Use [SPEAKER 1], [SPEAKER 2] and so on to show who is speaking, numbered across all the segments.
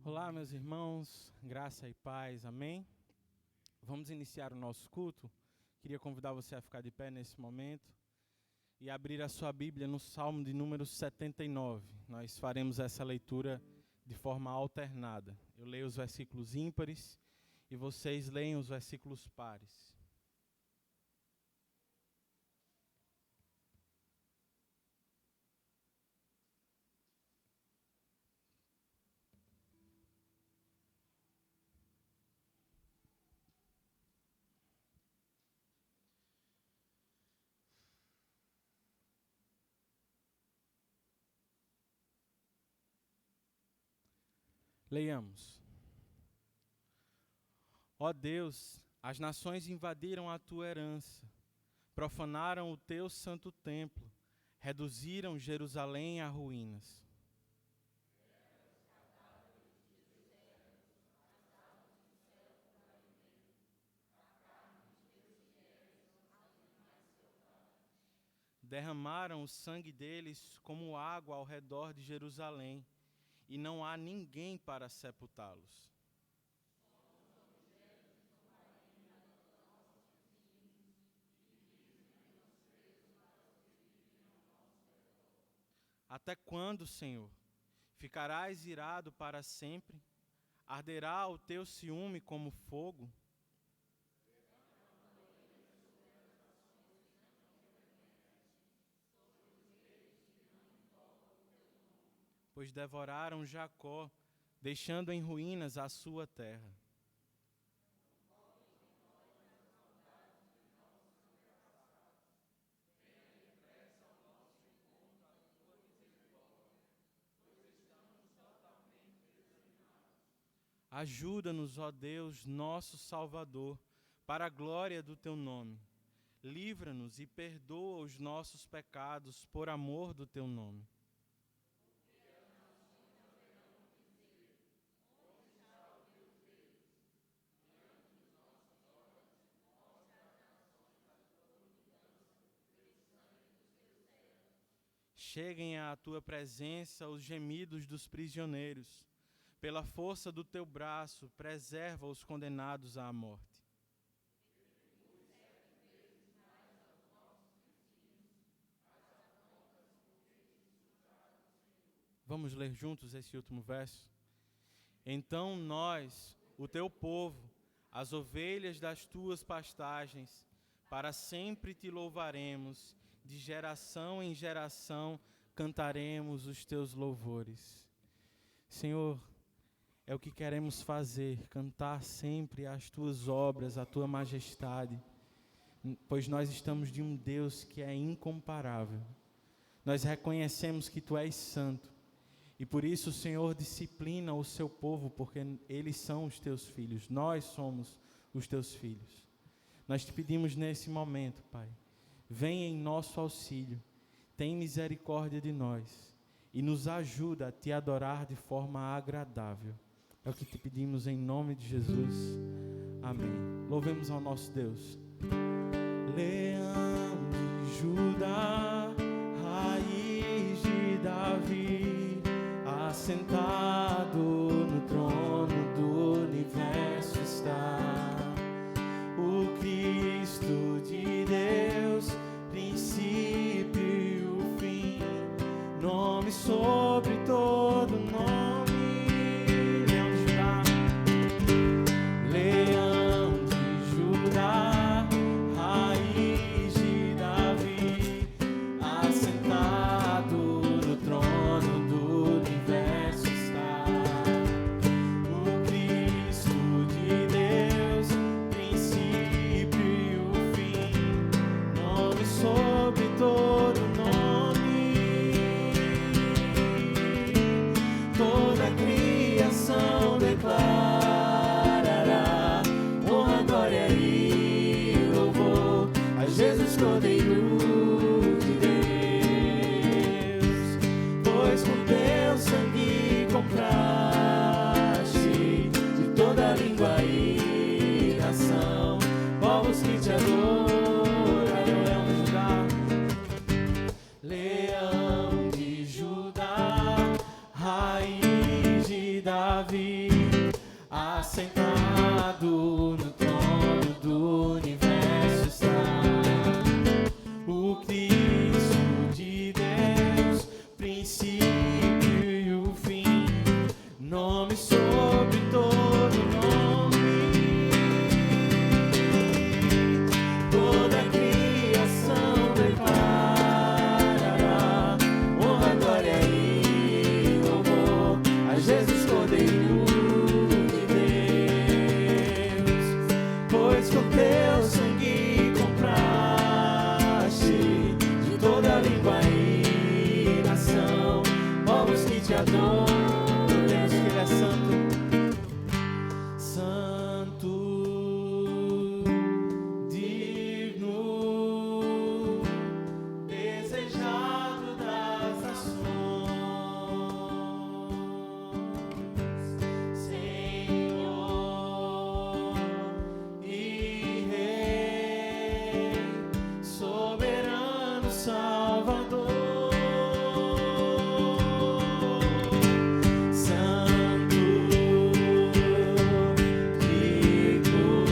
[SPEAKER 1] Olá, meus irmãos, graça e paz, amém? Vamos iniciar o nosso culto. Queria convidar você a ficar de pé nesse momento e abrir a sua Bíblia no Salmo de número 79. Nós faremos essa leitura de forma alternada. Eu leio os versículos ímpares e vocês leem os versículos pares. Leiamos. Ó Deus, as nações invadiram a tua herança, profanaram o teu santo templo, reduziram Jerusalém a ruínas. Derramaram o sangue deles como água ao redor de Jerusalém, e não há ninguém para sepultá-los. Até quando, Senhor? Ficarás irado para sempre? Arderá o teu ciúme como fogo? Pois devoraram Jacó, deixando em ruínas a sua terra. Ajuda-nos, ó Deus, nosso Salvador, para a glória do teu nome. Livra-nos e perdoa os nossos pecados por amor do teu nome. Cheguem à tua presença os gemidos dos prisioneiros. Pela força do teu braço, preserva os condenados à morte. Vamos ler juntos esse último verso? Então nós, o teu povo, as ovelhas das tuas pastagens, para sempre te louvaremos, de geração em geração cantaremos os teus louvores. Senhor, é o que queremos fazer, cantar sempre as tuas obras, a tua majestade, pois nós estamos de um Deus que é incomparável. Nós reconhecemos que tu és santo e por isso o Senhor disciplina o seu povo, porque eles são os teus filhos, nós somos os teus filhos. Nós te pedimos nesse momento, Pai, vem em nosso auxílio, tem misericórdia de nós e nos ajuda a te adorar de forma agradável. É o que te pedimos em nome de Jesus. Amém. Louvemos ao nosso Deus. Leão de Judá, raiz de Davi, assentado no trono do universo está. O Cristo de Deus, princípio e o fim, nome sobre todo nome. Leão de Judá, raiz Davi, assentado no trono do universo está. O Cristo de Deus, princípio e o fim, nome sobre todo nome. Toda a criação declarará honra, glória e louvor a Jesus, Cordeiro de Deus. Pois com teu sangue compraste de toda língua e nação povos que te adoram. Deus, que Ele é santo, santo, digno, desejado das nações, Senhor e Rei, soberano Salvador. Santo, digno,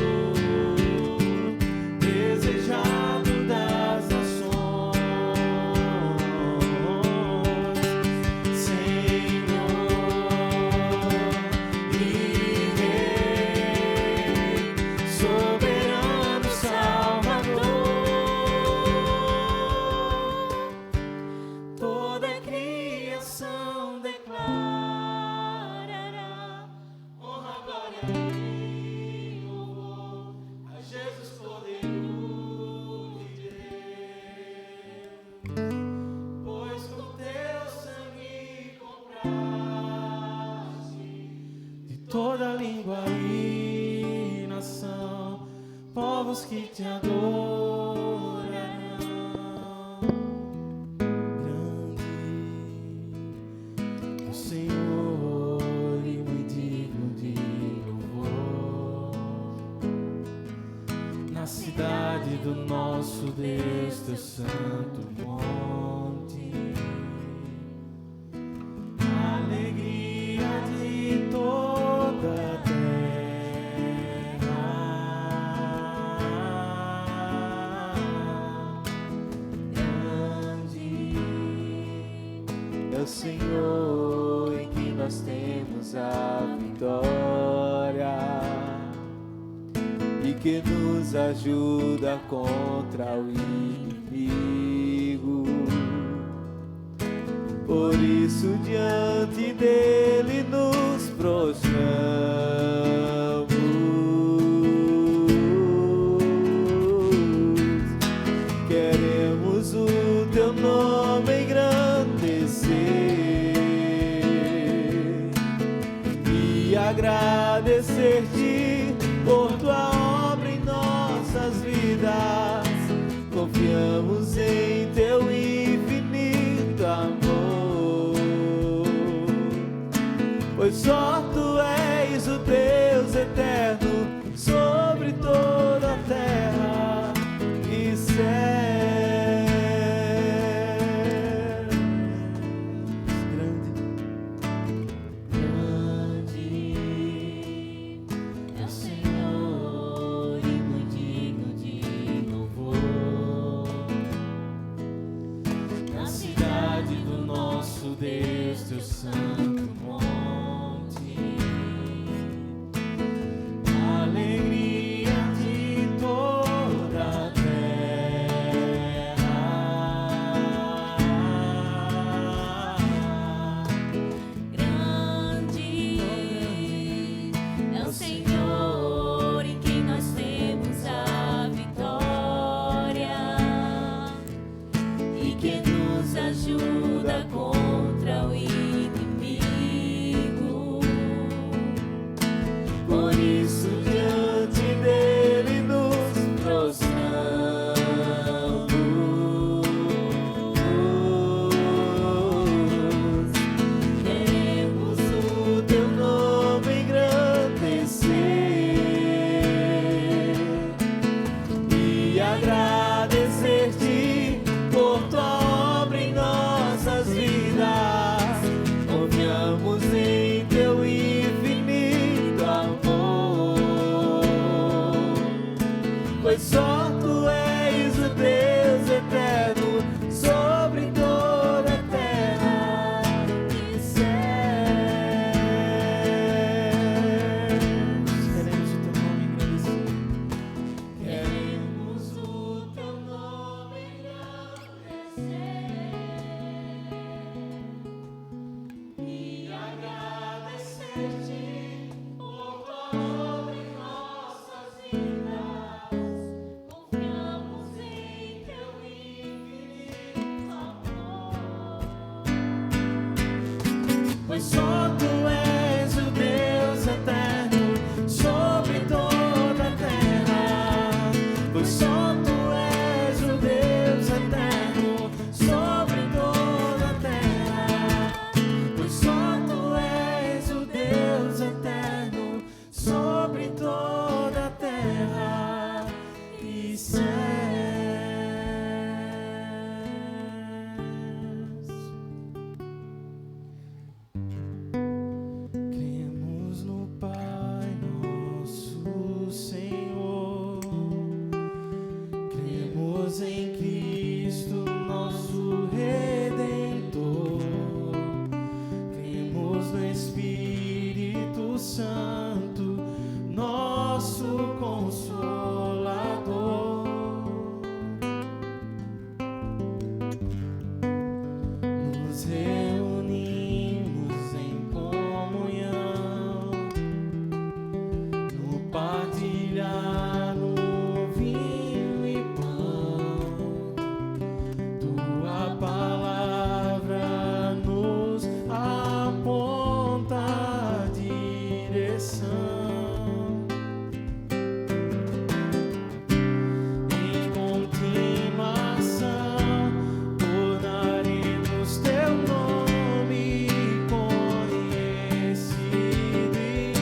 [SPEAKER 1] desejado das nações, Senhor e Rei, soberano Salvador. Toda a criação declarará honra, glória e louvor a Jesus, Cordeiro de Deus. Pois com teu sangue compraste de toda língua e nação povos que te adorarão. Grande o Senhor e muito digno de louvor. Na cidade do nosso Deus, teu santo monte, alegria de toda a terra. Grande é o Senhor em que nós temos a vitória e que nos ajuda contra o inimigo. Por isso diante dele nos prostramos, queremos o teu nome engrandecer e agradecer-te por tua obra em nossas vidas. Confiamos em teu infinito amor, pois só tu és o Deus eterno sobre toda a terra e céu. Deus, teu santo monte, alegria de toda a terra.
[SPEAKER 2] Grande é o Senhor em quem nós temos a vitória e que nos ajuda contra o inimigo.
[SPEAKER 1] Por isso diante dele nos prostramos, queremos o teu nome engrandecer e agradecer-te por tua obra em nossas vidas. Confiamos em teu Santo, nosso Consolador. Nos reunimos em comunhão, no partilhar no vinho e pão. Tua palavra nos aponta a direção. Em continuação, tornaremos teu nome conhecido e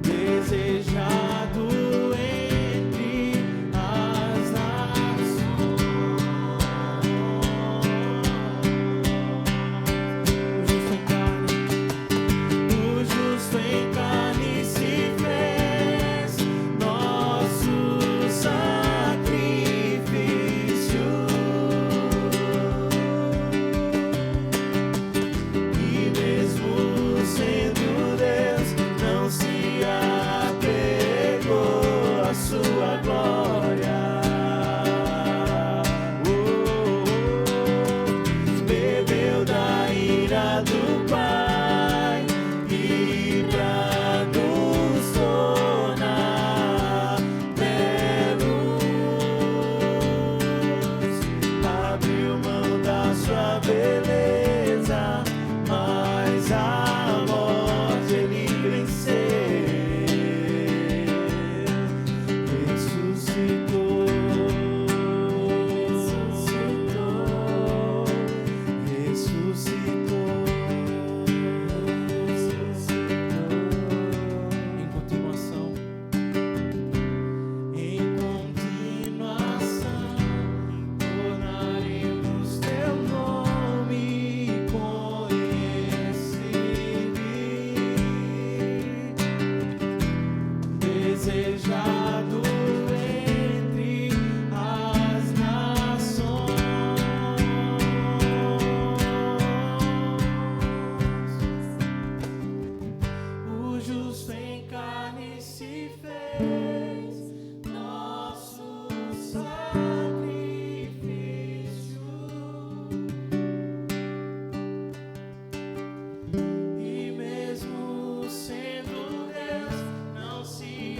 [SPEAKER 1] desejado entre as nações. O justo em carne se fez nosso sacrifício, e mesmo sendo Deus, não se apegou à sua glória. Bebeu da ira do Pai e pra nos tornar belos, abriu mão da sua beleza, mas a morte ele venceu, ressuscitou, ressuscitou. Em continuação, tornaremos teu nome conhecido, desejado entre as nações. O justo em carne se fez nosso sacrifício, e mesmo sendo Deus, não se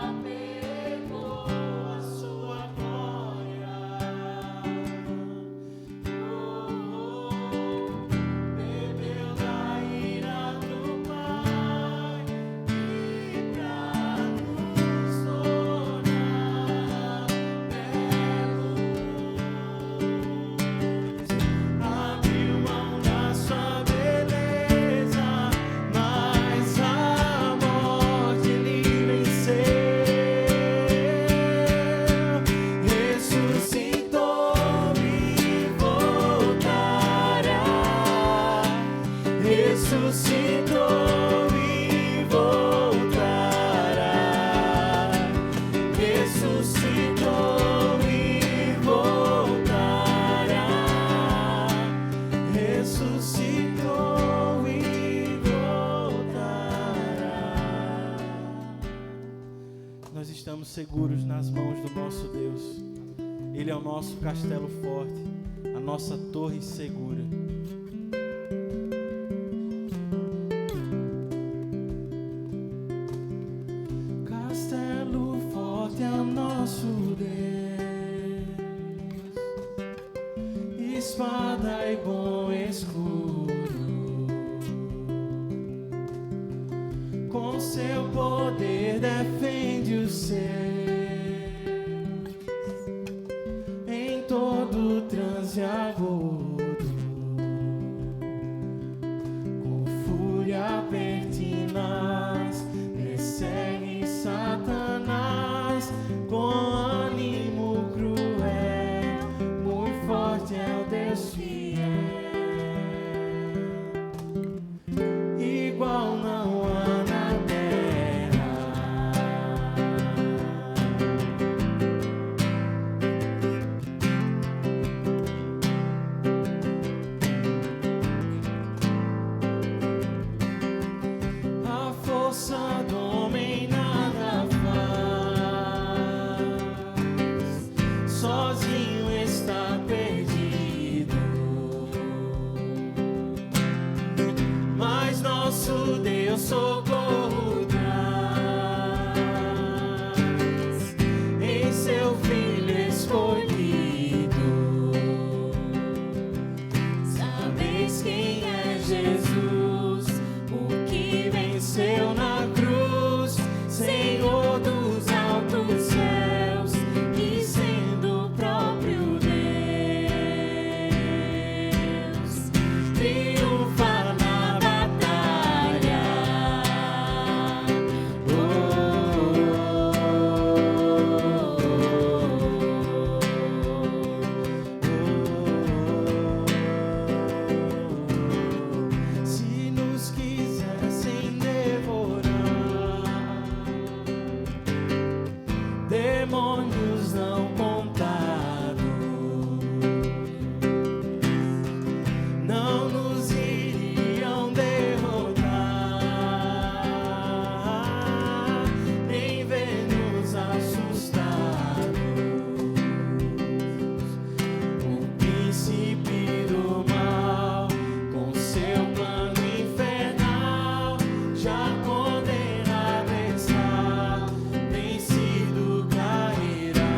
[SPEAKER 1] apegou à sua glória. Bebeu da ira do Pai e pra nos tornar belos, abriu mão da sua beleza, mas a morte ele venceu, ressuscitou e voltará, ressuscitou e voltará, ressuscitou e voltará, ressuscitou e voltará. Nós estamos seguros nas mãos do nosso Deus. Ele é o nosso castelo forte, a nossa torre segura. Castelo forte é o nosso Deus, espada e bom escudo, com seu poder defende os seus em todo transe agudo, com fúria pertinaz persegue Satanás, com ânimo cruel, muito forte é o Deus fiel, igual não há na terra. nosso Deus socorro traz em seu Filho escolhido. Sabeis quem é Jesus, o que venceu na cruz, Senhor dos altos céus, e sendo o próprio Deus, triunfa na batalha. Se nos quisessem devorar, demônios não contados, não nos iriam derrotar, nem ver-nos assustados. O príncipe do mal, com seu plano infernal, já condenado está, vencido cairá.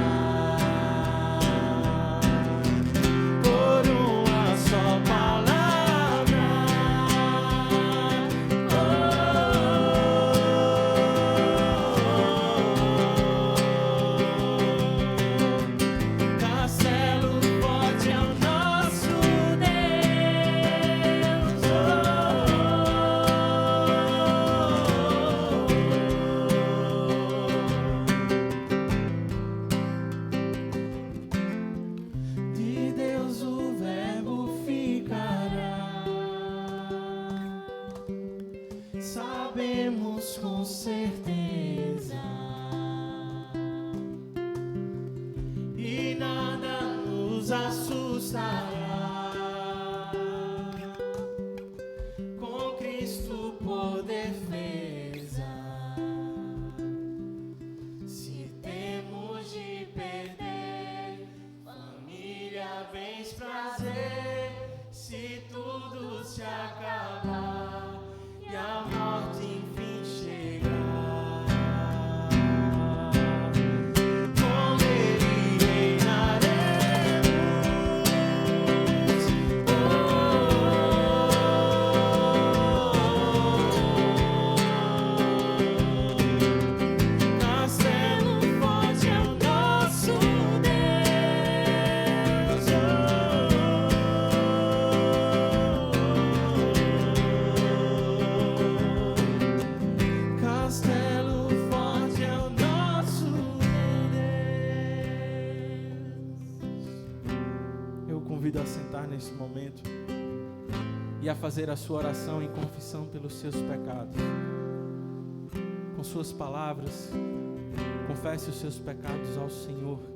[SPEAKER 1] Por uma só palavra, castelo forte é o nosso Deus. De Deus o Verbo ficará, sabemos com certeza, e nada nos assustará. Com Cristo por defesa, se temos de perder, família, bens, prazer, se tudo se acabar e a morte enfim chegar, com Ele reinaremos. Castelo forte é o nosso Deus. Castelo forte é o nosso Deus. Eu o convido a sentar nesse momento e a fazer a sua oração em confissão pelos seus pecados. Com suas palavras, confesse os seus pecados ao Senhor.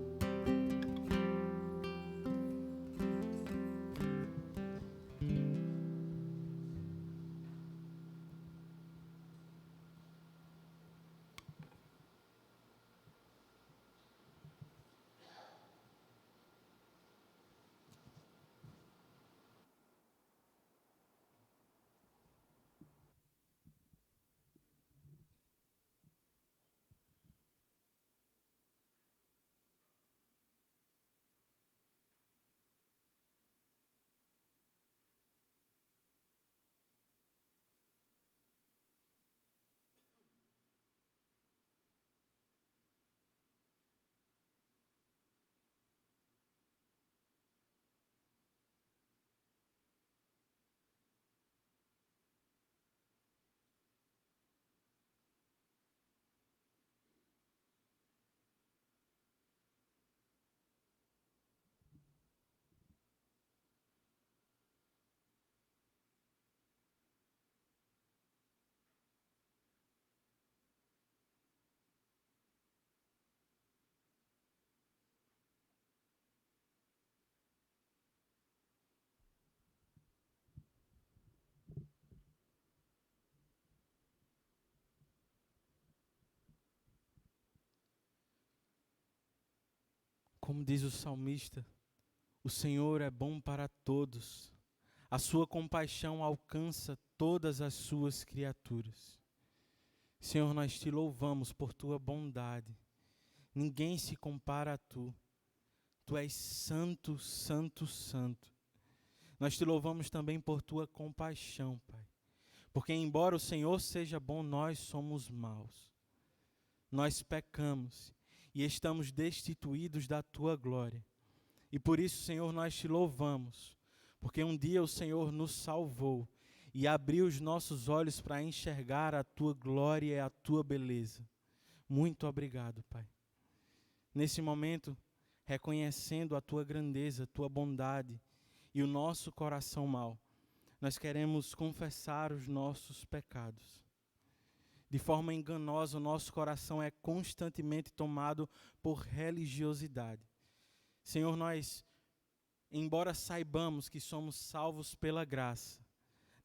[SPEAKER 1] Como diz o salmista, o Senhor é bom para todos, a sua compaixão alcança todas as suas criaturas. Senhor, nós te louvamos por tua bondade. Ninguém se compara a tu. Tu és santo, santo, santo. Nós te louvamos também por tua compaixão, Pai. Porque embora o Senhor seja bom, nós somos maus. Nós pecamos e estamos destituídos da tua glória. E por isso, Senhor, nós te louvamos. Porque um dia o Senhor nos salvou e abriu os nossos olhos para enxergar a tua glória e a tua beleza. Muito obrigado, Pai. Nesse momento, reconhecendo a tua grandeza, a tua bondade e o nosso coração mau, nós queremos confessar os nossos pecados. De forma enganosa, o nosso coração é constantemente tomado por religiosidade. Senhor, nós, embora saibamos que somos salvos pela graça,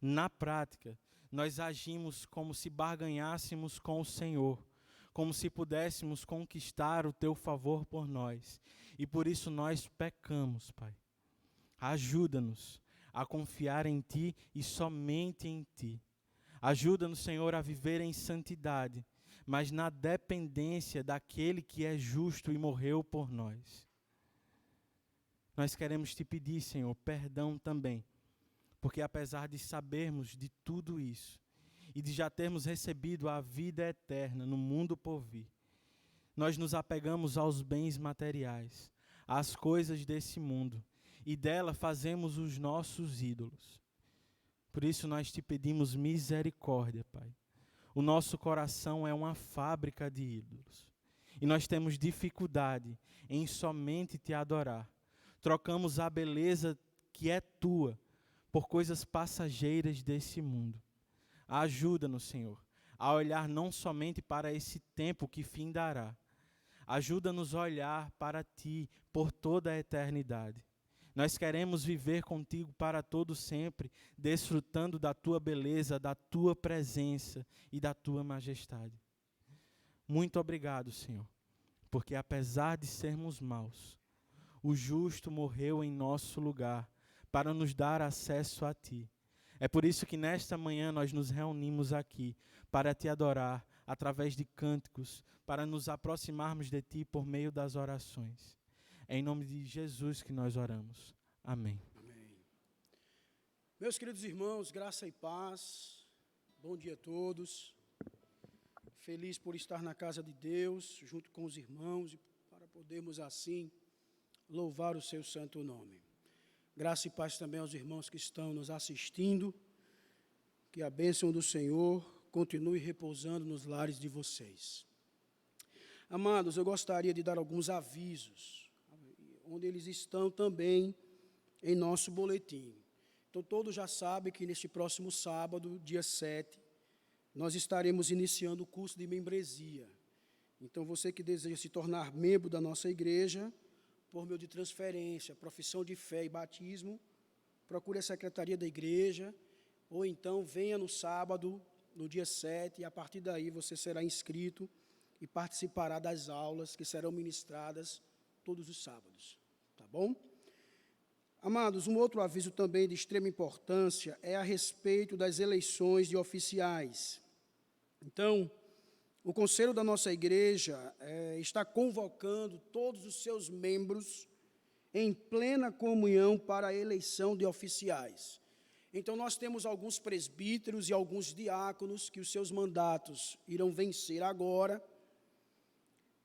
[SPEAKER 1] na prática, nós agimos como se barganhássemos com o Senhor, como se pudéssemos conquistar o teu favor por nós. E por isso nós pecamos, Pai. Ajuda-nos a confiar em Ti e somente em Ti. Ajuda-nos, Senhor, a viver em santidade, mas na dependência daquele que é justo e morreu por nós. Nós queremos Te pedir, Senhor, perdão também, porque apesar de sabermos de tudo isso e de já termos recebido a vida eterna no mundo por vir, nós nos apegamos aos bens materiais, às coisas desse mundo, e dela fazemos os nossos ídolos. Por isso nós te pedimos misericórdia, Pai. O nosso coração é uma fábrica de ídolos, e nós temos dificuldade em somente te adorar. Trocamos a beleza que é tua por coisas passageiras desse mundo. Ajuda-nos, Senhor, a olhar não somente para esse tempo que findará. Ajuda-nos a olhar para Ti por toda a eternidade. Nós queremos viver contigo para todo sempre, desfrutando da Tua beleza, da Tua presença e da Tua majestade. Muito obrigado, Senhor, porque apesar de sermos maus, o justo morreu em nosso lugar para nos dar acesso a Ti. É por isso que nesta manhã nós nos reunimos aqui para Te adorar através de cânticos, para nos aproximarmos de Ti por meio das orações. É em nome de Jesus que nós oramos. Amém.
[SPEAKER 3] Amém. Meus queridos irmãos, graça e paz. Bom dia a todos. Feliz por estar na casa de Deus, junto com os irmãos, e para podermos assim louvar o seu santo nome. Graça e paz também aos irmãos que estão nos assistindo. Que a bênção do Senhor continue repousando nos lares de vocês. Amados, eu gostaria de dar alguns avisos, onde eles estão também em nosso boletim. Então, todos já sabem que neste próximo sábado, dia 7, nós estaremos iniciando o curso de membresia. Então, você que deseja se tornar membro da nossa igreja, por meio de transferência, profissão de fé e batismo, procure a secretaria da igreja, ou então venha no sábado, no dia 7, e a partir daí você será inscrito e participará das aulas que serão ministradas todos os sábados. Tá bom? Amados, um outro aviso também de extrema importância é a respeito das eleições de oficiais. Então, o conselho da nossa igreja está convocando todos os seus membros em plena comunhão para a eleição de oficiais. Então, nós temos alguns presbíteros e alguns diáconos que os seus mandatos irão vencer agora,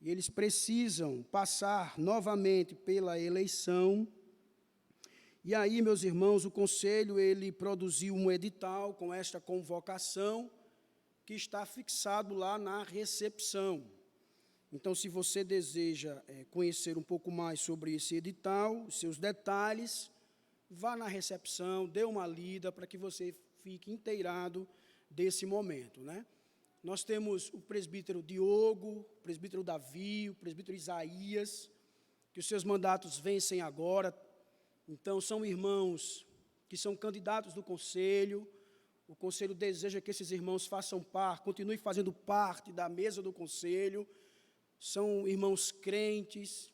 [SPEAKER 3] e eles precisam passar novamente pela eleição. E aí, meus irmãos, o conselho ele produziu um edital com esta convocação, que está fixado lá na recepção. Então, se você deseja conhecer um pouco mais sobre esse edital, os seus detalhes, vá na recepção, dê uma lida para que você fique inteirado desse momento, né? Nós temos o presbítero Diogo, o presbítero Davi, o presbítero Isaías, que os seus mandatos vencem agora. Então, são irmãos que são candidatos do conselho. O conselho deseja que esses irmãos façam parte, continuem fazendo parte da mesa do conselho. São irmãos crentes,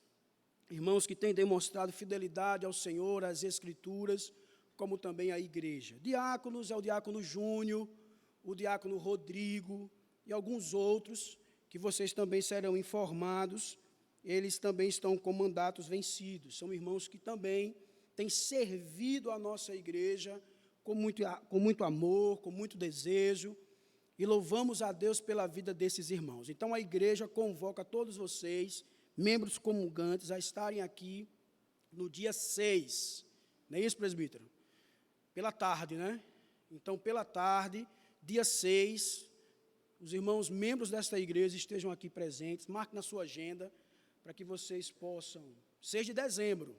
[SPEAKER 3] irmãos que têm demonstrado fidelidade ao Senhor, às Escrituras, como também a igreja. Diáconos é o diácono Júnior, o diácono Rodrigo e alguns outros que vocês também serão informados. Eles também estão com mandatos vencidos. São irmãos que também têm servido a nossa igreja com muito amor, com muito desejo, e louvamos a Deus pela vida desses irmãos. Então, a igreja convoca todos vocês, membros comungantes, a estarem aqui no dia 6. Não é isso, presbítero? Pela tarde, né? Então, pela tarde, dia 6, os irmãos membros desta igreja estejam aqui presentes. Marque na sua agenda para que vocês possam, 6 de dezembro,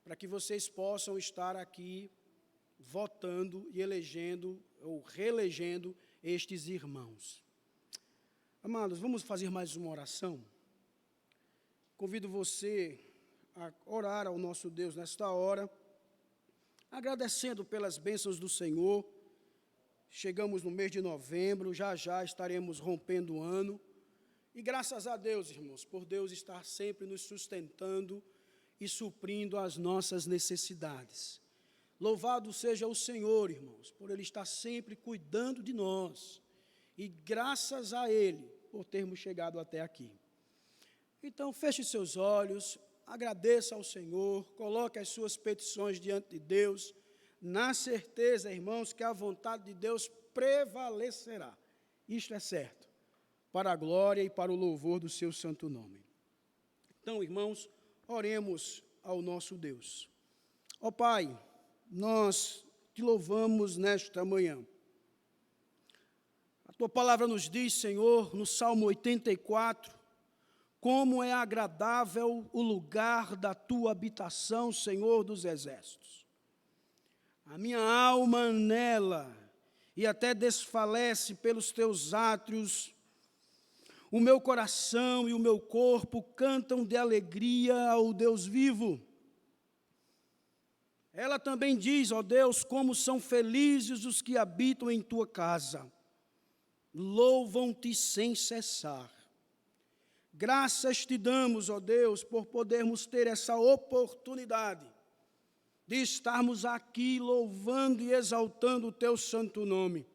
[SPEAKER 3] para que vocês possam estar aqui votando e elegendo ou reelegendo estes irmãos. Amados, vamos fazer mais uma oração? Convido você a orar ao nosso Deus nesta hora, agradecendo pelas bênçãos do Senhor. Chegamos no mês de novembro, já estaremos rompendo o ano. E graças a Deus, irmãos, por Deus estar sempre nos sustentando e suprindo as nossas necessidades. Louvado seja o Senhor, irmãos, por Ele estar sempre cuidando de nós. E graças a Ele, por termos chegado até aqui. Então, feche seus olhos, agradeça ao Senhor, coloque as suas petições diante de Deus, na certeza, irmãos, que a vontade de Deus prevalecerá. Isto é certo, para a glória e para o louvor do seu santo nome. Então, irmãos, oremos ao nosso Deus. Ó Pai, nós te louvamos nesta manhã. A tua palavra nos diz, Senhor, no Salmo 84, como é agradável o lugar da tua habitação, Senhor dos exércitos. A minha alma anela e até desfalece pelos teus átrios. O meu coração e o meu corpo cantam de alegria ao Deus vivo. Ela também diz, ó Deus, como são felizes os que habitam em tua casa. Louvam-te sem cessar. Graças te damos, ó Deus, por podermos ter essa oportunidade de estarmos aqui louvando e exaltando o teu santo nome.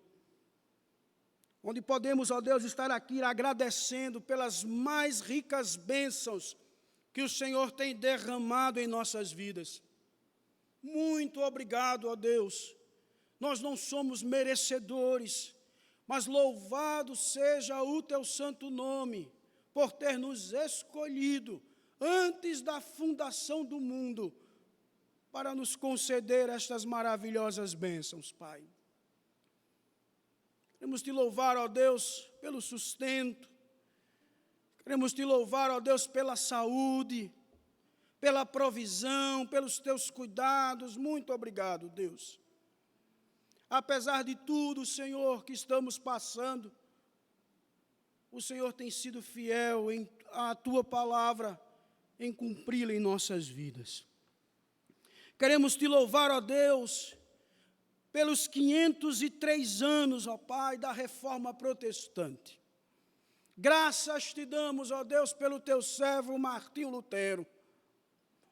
[SPEAKER 3] Onde podemos, ó Deus, estar aqui agradecendo pelas mais ricas bênçãos que o Senhor tem derramado em nossas vidas. Muito obrigado, ó Deus. Nós não somos merecedores, mas louvado seja o teu santo nome, por ter nos escolhido antes da fundação do mundo, para nos conceder estas maravilhosas bênçãos, Pai. Queremos te louvar, ó Deus, pelo sustento. Queremos te louvar, ó Deus, pela saúde, pela provisão, pelos teus cuidados. Muito obrigado, Deus. Apesar de tudo, Senhor, que estamos passando, o Senhor tem sido fiel à tua palavra, em cumpri-la em nossas vidas. Queremos te louvar, ó Deus, pelos 503 anos, ó Pai, da Reforma Protestante. Graças te damos, ó Deus, pelo teu servo Martinho Lutero.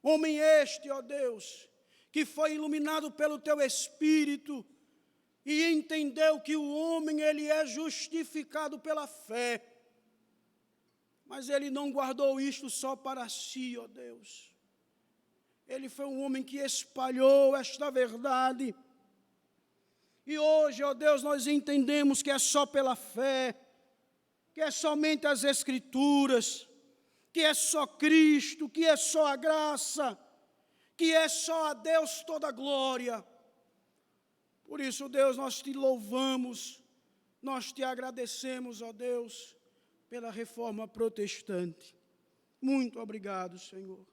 [SPEAKER 3] Homem este, ó Deus, que foi iluminado pelo teu Espírito e entendeu que o homem, ele é justificado pela fé. Mas ele não guardou isto só para si, ó Deus. Ele foi um homem que espalhou esta verdade. E hoje, ó Deus, nós entendemos que é só pela fé, que é somente as Escrituras, que é só Cristo, que é só a graça, que é só a Deus toda a glória. Por isso, Deus, nós te louvamos, nós te agradecemos, ó Deus, pela Reforma Protestante. Muito obrigado, Senhor.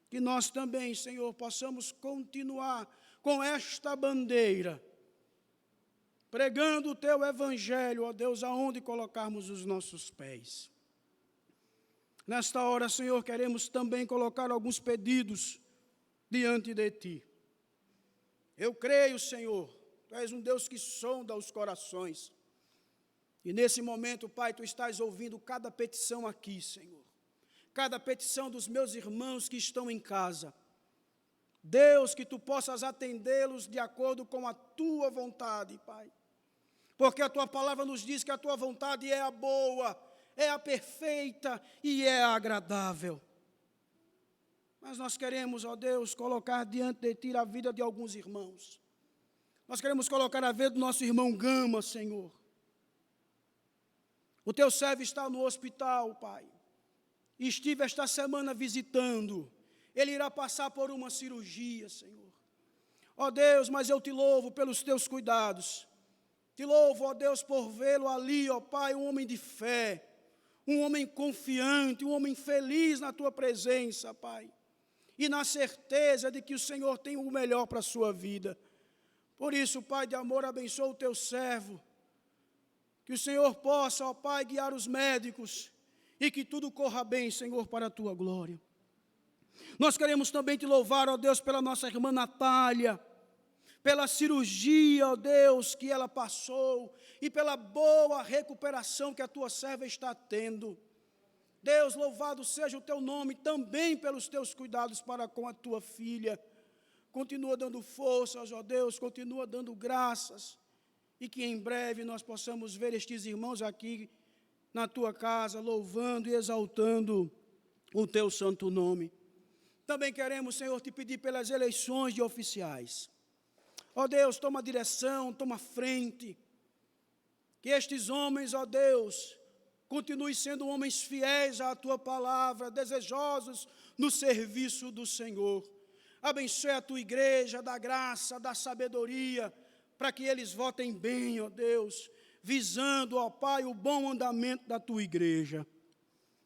[SPEAKER 3] Que nós também, Senhor, possamos continuar com esta bandeira, pregando o teu evangelho, ó Deus, aonde colocarmos os nossos pés. Nesta hora, Senhor, queremos também colocar alguns pedidos diante de ti. Eu creio, Senhor, tu és um Deus que sonda os corações. E nesse momento, Pai, tu estás ouvindo cada petição aqui, Senhor. Cada petição dos meus irmãos que estão em casa. Deus, que tu possas atendê-los de acordo com a tua vontade, Pai. Porque a tua palavra nos diz que a tua vontade é a boa, é a perfeita e é a agradável. Mas nós queremos, ó Deus, colocar diante de ti a vida de alguns irmãos. Nós queremos colocar a vida do nosso irmão Gama, Senhor. O teu servo está no hospital, Pai. E estive esta semana visitando. Ele irá passar por uma cirurgia, Senhor. Ó Deus, mas eu te louvo pelos teus cuidados. Te louvo, ó Deus, por vê-lo ali, ó Pai, um homem de fé, um homem confiante, um homem feliz na tua presença, Pai. E na certeza de que o Senhor tem o melhor para a sua vida. Por isso, Pai de amor, abençoa o teu servo. Que o Senhor possa, ó Pai, guiar os médicos e que tudo corra bem, Senhor, para a tua glória. Nós queremos também te louvar, ó Deus, pela nossa irmã Natália, pela cirurgia, ó Deus, que ela passou e pela boa recuperação que a tua serva está tendo. Deus, louvado seja o teu nome também pelos teus cuidados para com a tua filha. Continua dando forças, ó Deus, continua dando graças. E que em breve nós possamos ver estes irmãos aqui na tua casa, louvando e exaltando o teu santo nome. Também queremos, Senhor, te pedir pelas eleições de oficiais. Ó Deus, toma direção, toma frente. Que estes homens, ó Deus, continuem sendo homens fiéis à tua palavra, desejosos no serviço do Senhor. Abençoe a tua igreja, da graça, da sabedoria, para que eles votem bem, ó Deus, visando, ó Pai, o bom andamento da tua igreja.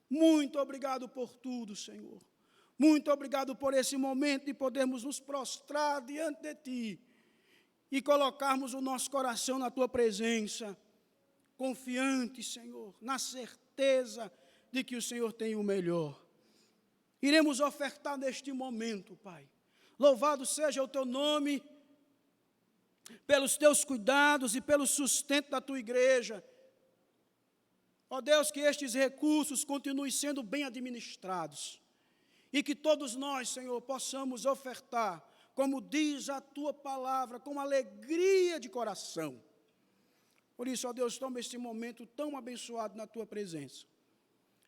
[SPEAKER 3] Muito obrigado por tudo, Senhor. Muito obrigado por esse momento de podermos nos prostrar diante de ti e colocarmos o nosso coração na tua presença, confiante, Senhor, na certeza de que o Senhor tem o melhor. Iremos ofertar neste momento, Pai. Louvado seja o teu nome, pelos teus cuidados e pelo sustento da tua igreja. Ó Deus, que estes recursos continuem sendo bem administrados e que todos nós, Senhor, possamos ofertar, como diz a tua palavra, com alegria de coração. Por isso, ó Deus, toma este momento tão abençoado na tua presença.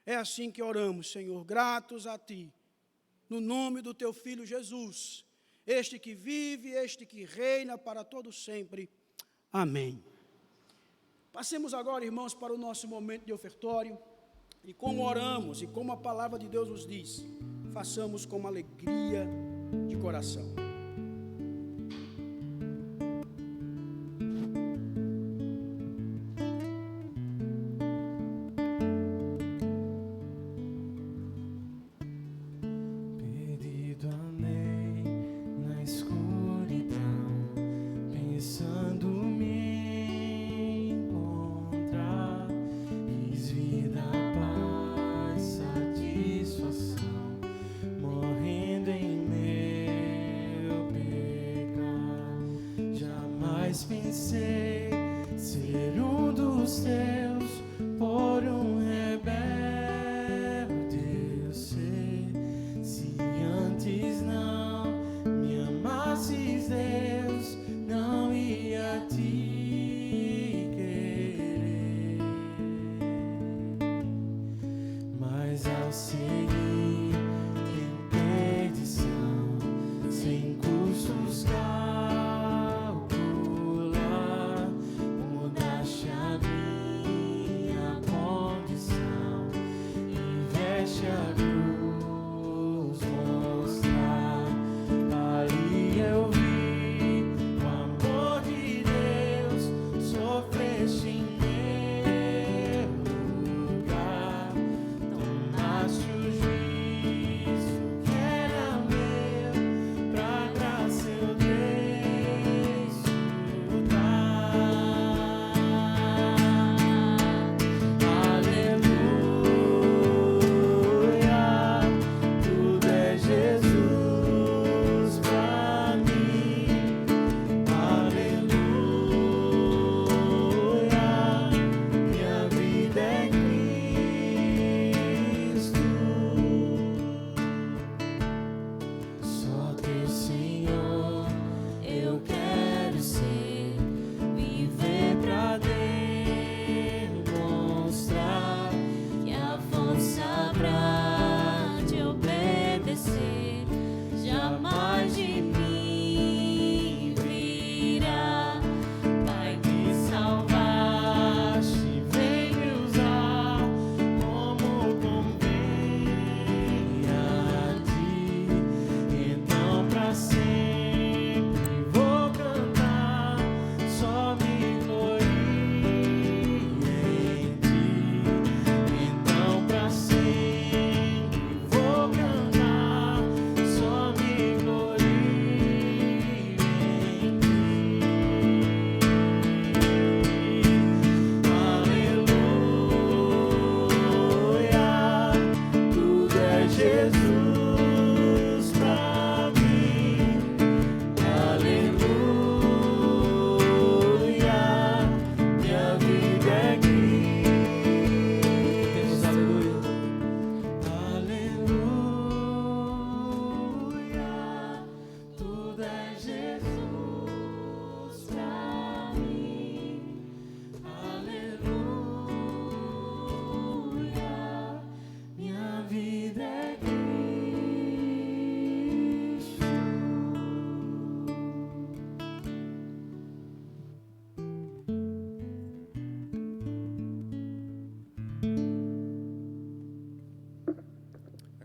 [SPEAKER 3] É assim que oramos, Senhor, gratos a ti, no nome do teu Filho Jesus, este que vive, este que reina para todo sempre. Amém. Passemos agora, irmãos, para o nosso momento de ofertório. E como oramos e como a palavra de Deus nos diz, façamos com alegria de coração.
[SPEAKER 1] Pensei ser um dos teus, por um rebelde eu sei. Se antes não me amasses, Deus, não ia te querer. Mas ao seguir em perdição, sem custos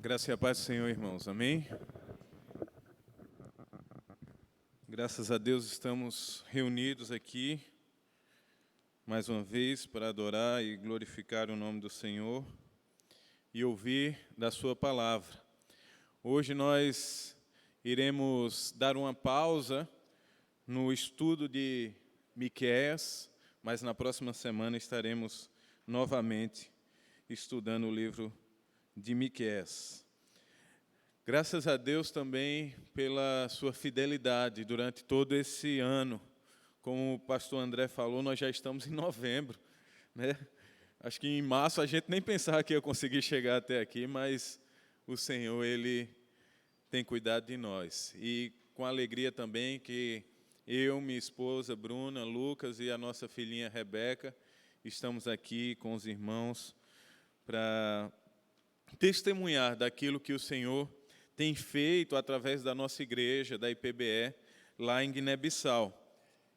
[SPEAKER 4] Graça e a paz do Senhor, irmãos. Amém? Graças a Deus estamos reunidos aqui, mais uma vez, para adorar e glorificar o nome do Senhor e ouvir da sua palavra. Hoje nós iremos dar uma pausa no estudo de Miqueias, mas na próxima semana estaremos novamente estudando o livro de Miqueias. Graças a Deus também pela sua fidelidade durante todo esse ano. Como o pastor André falou, nós já estamos em novembro, né? Acho que em março a gente nem pensava que ia conseguir chegar até aqui, mas o Senhor, Ele tem cuidado de nós. E com alegria também que eu, minha esposa Bruna, Lucas e a nossa filhinha Rebeca estamos aqui com os irmãos para testemunhar daquilo que o Senhor tem feito através da nossa igreja, da IPBE, lá em Guiné-Bissau.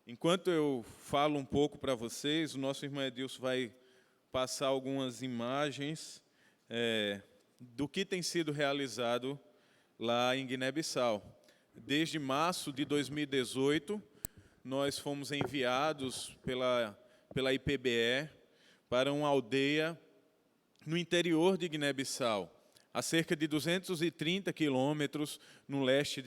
[SPEAKER 4] Enquanto eu falo um pouco para vocês, o nosso irmão Edilson vai passar algumas imagens do que tem sido realizado lá em Guiné-Bissau. Desde março de 2018, nós fomos enviados pela IPBE para uma aldeia no interior de Guiné-Bissau, a cerca de 230 quilômetros no leste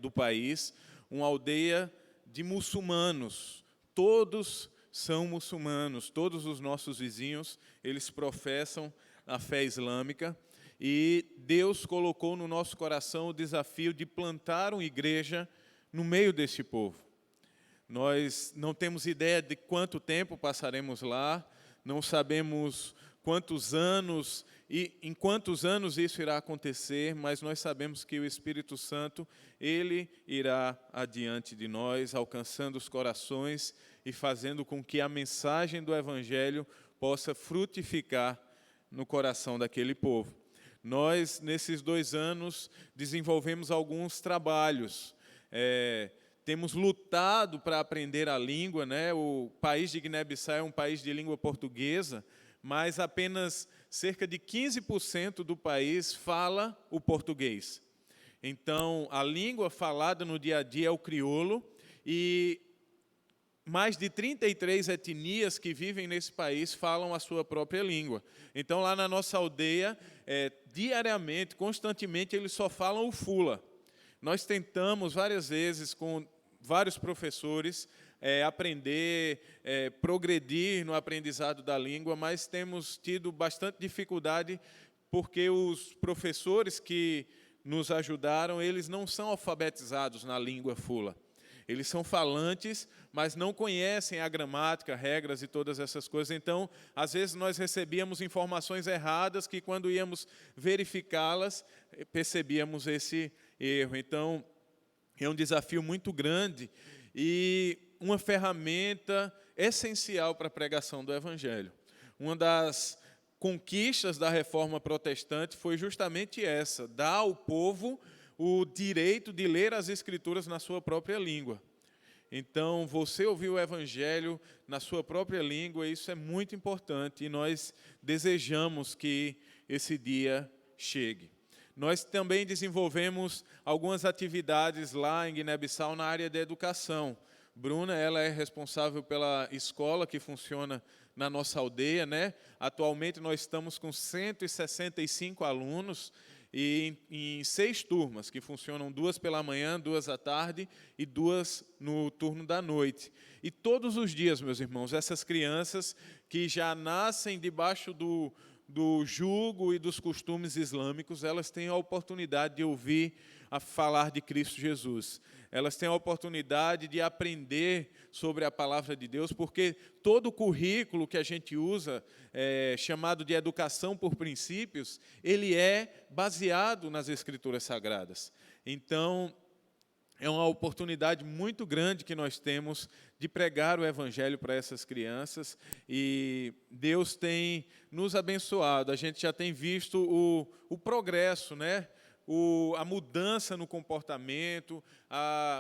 [SPEAKER 4] do país, uma aldeia de muçulmanos. Todos são muçulmanos, todos os nossos vizinhos, eles professam a fé islâmica, e Deus colocou no nosso coração o desafio de plantar uma igreja no meio deste povo. Nós não temos ideia de quanto tempo passaremos lá, não sabemos quantos anos e em quantos anos isso irá acontecer, mas nós sabemos que o Espírito Santo, Ele irá adiante de nós, alcançando os corações e fazendo com que a mensagem do Evangelho possa frutificar no coração daquele povo. Nós, nesses 2 anos, desenvolvemos alguns trabalhos. Temos lutado para aprender a língua, né? O país de Guiné-Bissau é um país de língua portuguesa, mas apenas cerca de 15% do país fala o português. Então, a língua falada no dia a dia é o crioulo, e mais de 33 etnias que vivem nesse país falam a sua própria língua. Então, lá na nossa aldeia, diariamente, constantemente, eles só falam o fula. Nós tentamos várias vezes com vários professores aprender, progredir no aprendizado da língua, mas temos tido bastante dificuldade porque os professores que nos ajudaram, eles não são alfabetizados na língua fula. Eles são falantes, mas não conhecem a gramática, regras e todas essas coisas. Então, às vezes nós recebíamos informações erradas que, quando íamos verificá-las, percebíamos esse erro. Então, é um desafio muito grande e uma ferramenta essencial para a pregação do Evangelho. Uma das conquistas da Reforma Protestante foi justamente essa, dar ao povo o direito de ler as Escrituras na sua própria língua. Então, você ouvir o Evangelho na sua própria língua, isso é muito importante, e nós desejamos que esse dia chegue. Nós também desenvolvemos algumas atividades lá em Guiné-Bissau na área da educação. Bruna, ela é responsável pela escola que funciona na nossa aldeia, né? Atualmente nós estamos com 165 alunos e em 6 turmas, que funcionam 2 pela manhã, 2 à tarde e 2 no turno da noite. E todos os dias, meus irmãos, essas crianças que já nascem debaixo do jugo e dos costumes islâmicos, elas têm a oportunidade de ouvir a falar de Cristo Jesus. Elas têm a oportunidade de aprender sobre a palavra de Deus, porque todo o currículo que a gente usa, chamado de educação por princípios, ele é baseado nas Escrituras Sagradas. Então, é uma oportunidade muito grande que nós temos de pregar o Evangelho para essas crianças, e Deus tem nos abençoado. A gente já tem visto o progresso, né? A mudança no comportamento,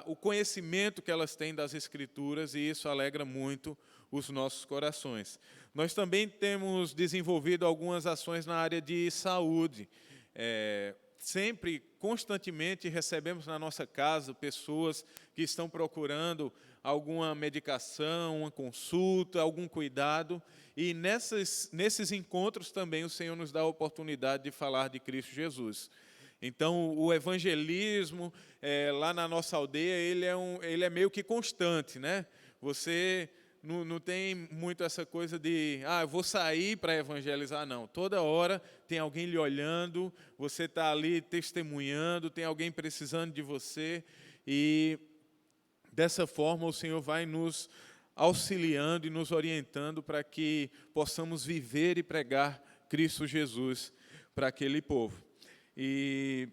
[SPEAKER 4] o conhecimento que elas têm das Escrituras, e isso alegra muito os nossos corações. Nós também temos desenvolvido algumas ações na área de saúde. sempre, constantemente, recebemos na nossa casa pessoas que estão procurando alguma medicação, uma consulta, algum cuidado. E nesses encontros também o Senhor nos dá a oportunidade de falar de Cristo Jesus. Então, o evangelismo, lá na nossa aldeia, ele é meio que constante, né? Você não tem muito essa coisa de, eu vou sair para evangelizar, não. Toda hora tem alguém lhe olhando, você está ali testemunhando, tem alguém precisando de você, e dessa forma o Senhor vai nos auxiliando e nos orientando para que possamos viver e pregar Cristo Jesus para aquele povo. E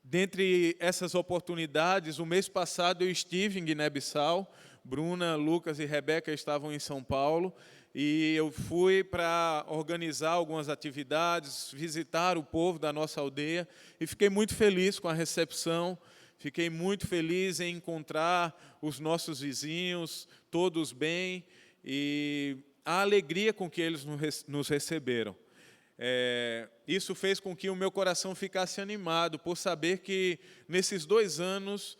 [SPEAKER 4] dentre essas oportunidades, o mês passado eu estive em Guiné-Bissau. Bruna, Lucas e Rebeca estavam em São Paulo, e eu fui para organizar algumas atividades, visitar o povo da nossa aldeia, e fiquei muito feliz com a recepção, fiquei muito feliz em encontrar os nossos vizinhos, todos bem, e a alegria com que eles nos receberam. Isso fez com que o meu coração ficasse animado, por saber que nesses 2 anos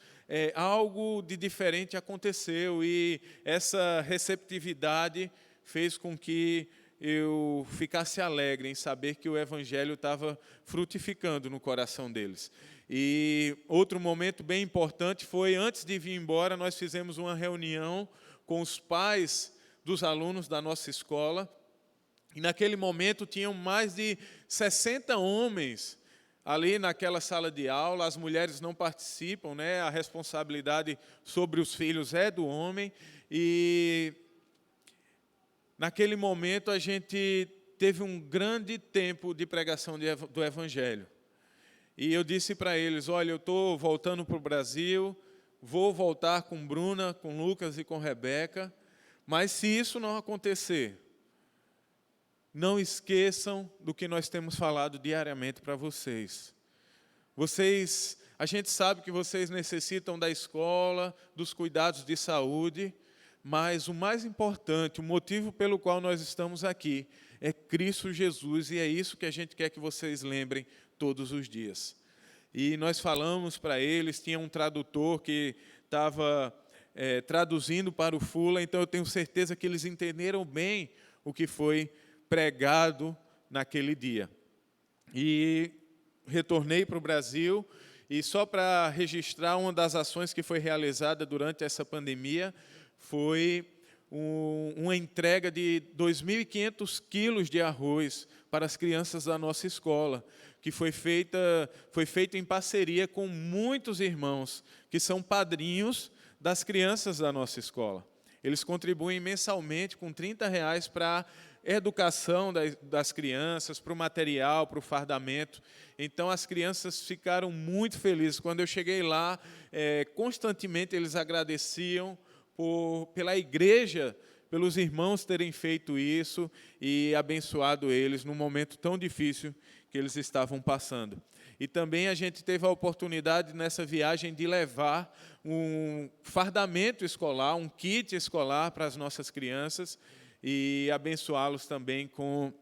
[SPEAKER 4] algo de diferente aconteceu, e essa receptividade fez com que eu ficasse alegre em saber que o Evangelho estava frutificando no coração deles. E outro momento bem importante foi, antes de vir embora, nós fizemos uma reunião com os pais dos alunos da nossa escola, e naquele momento tinham mais de 60 homens ali naquela sala de aula. As mulheres não participam, né? A responsabilidade sobre os filhos é do homem. E naquele momento a gente teve um grande tempo de pregação do Evangelho. E eu disse para eles, olha, eu estou voltando para o Brasil, vou voltar com Bruna, com Lucas e com Rebeca, mas se isso não acontecer, não esqueçam do que nós temos falado diariamente para vocês. A gente sabe que vocês necessitam da escola, dos cuidados de saúde, mas o mais importante, o motivo pelo qual nós estamos aqui, é Cristo Jesus, e é isso que a gente quer que vocês lembrem todos os dias. E nós falamos para eles, tinha um tradutor que estava traduzindo para o Fula, então eu tenho certeza que eles entenderam bem o que foi pregado naquele dia. E retornei para o Brasil, e só para registrar, uma das ações que foi realizada durante essa pandemia foi uma entrega de 2.500 quilos de arroz para as crianças da nossa escola, que foi feito em parceria com muitos irmãos que são padrinhos das crianças da nossa escola. Eles contribuem mensalmente com R$30 para educação das crianças, para o material, para o fardamento. Então, as crianças ficaram muito felizes. Quando eu cheguei lá, constantemente eles agradeciam pela igreja, pelos irmãos terem feito isso e abençoado eles num momento tão difícil que eles estavam passando. E também a gente teve a oportunidade nessa viagem de levar um fardamento escolar, um kit escolar para as nossas crianças, e abençoá-los também com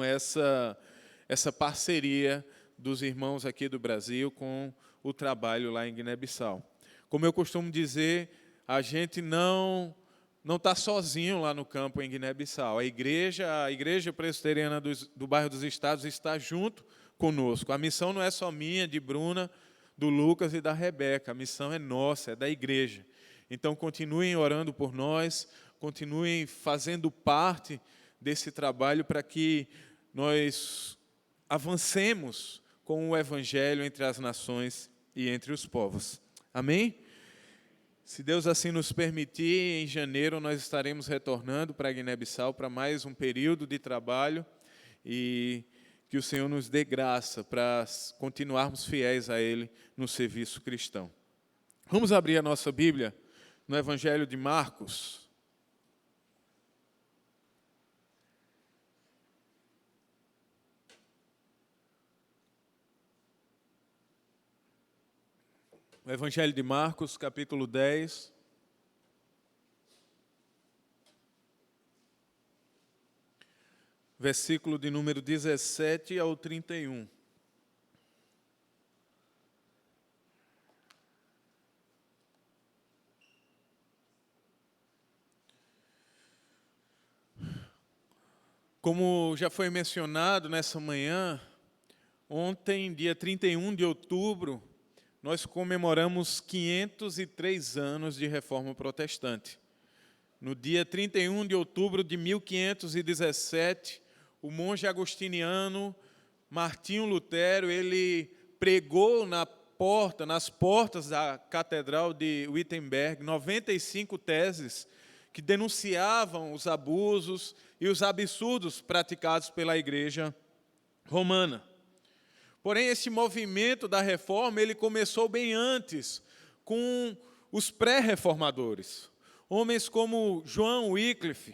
[SPEAKER 4] essa parceria dos irmãos aqui do Brasil com o trabalho lá em Guiné-Bissau. Como eu costumo dizer, a gente não está sozinho lá no campo em Guiné-Bissau. A igreja presbiteriana do bairro dos Estados está junto conosco. A missão não é só minha, de Bruna, do Lucas e da Rebeca. A missão é nossa, é da igreja. Então, continuem orando por nós, continuem fazendo parte desse trabalho para que nós avancemos com o Evangelho entre as nações e entre os povos. Amém? Se Deus assim nos permitir, em janeiro nós estaremos retornando para Guiné-Bissau para mais um período de trabalho, e que o Senhor nos dê graça para continuarmos fiéis a Ele no serviço cristão. Vamos abrir a nossa Bíblia no Evangelho de Marcos. O Evangelho de Marcos, capítulo 10. Versículo de número 17 ao 31. Como já foi mencionado nessa manhã, ontem, dia 31 de outubro, nós comemoramos 503 anos de Reforma Protestante. No dia 31 de outubro de 1517, o monge agostiniano Martinho Lutero, ele pregou nas portas da Catedral de Wittenberg 95 teses que denunciavam os abusos e os absurdos praticados pela Igreja Romana. Porém, esse movimento da reforma, ele começou bem antes, com os pré-reformadores. Homens como John Wycliffe,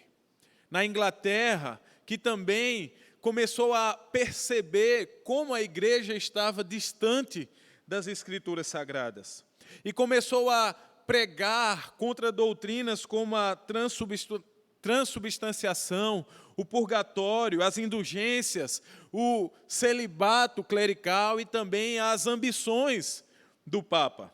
[SPEAKER 4] na Inglaterra, que também começou a perceber como a igreja estava distante das Escrituras Sagradas. E começou a pregar contra doutrinas como a transubstanciação, o purgatório, as indulgências, o celibato clerical e também as ambições do Papa.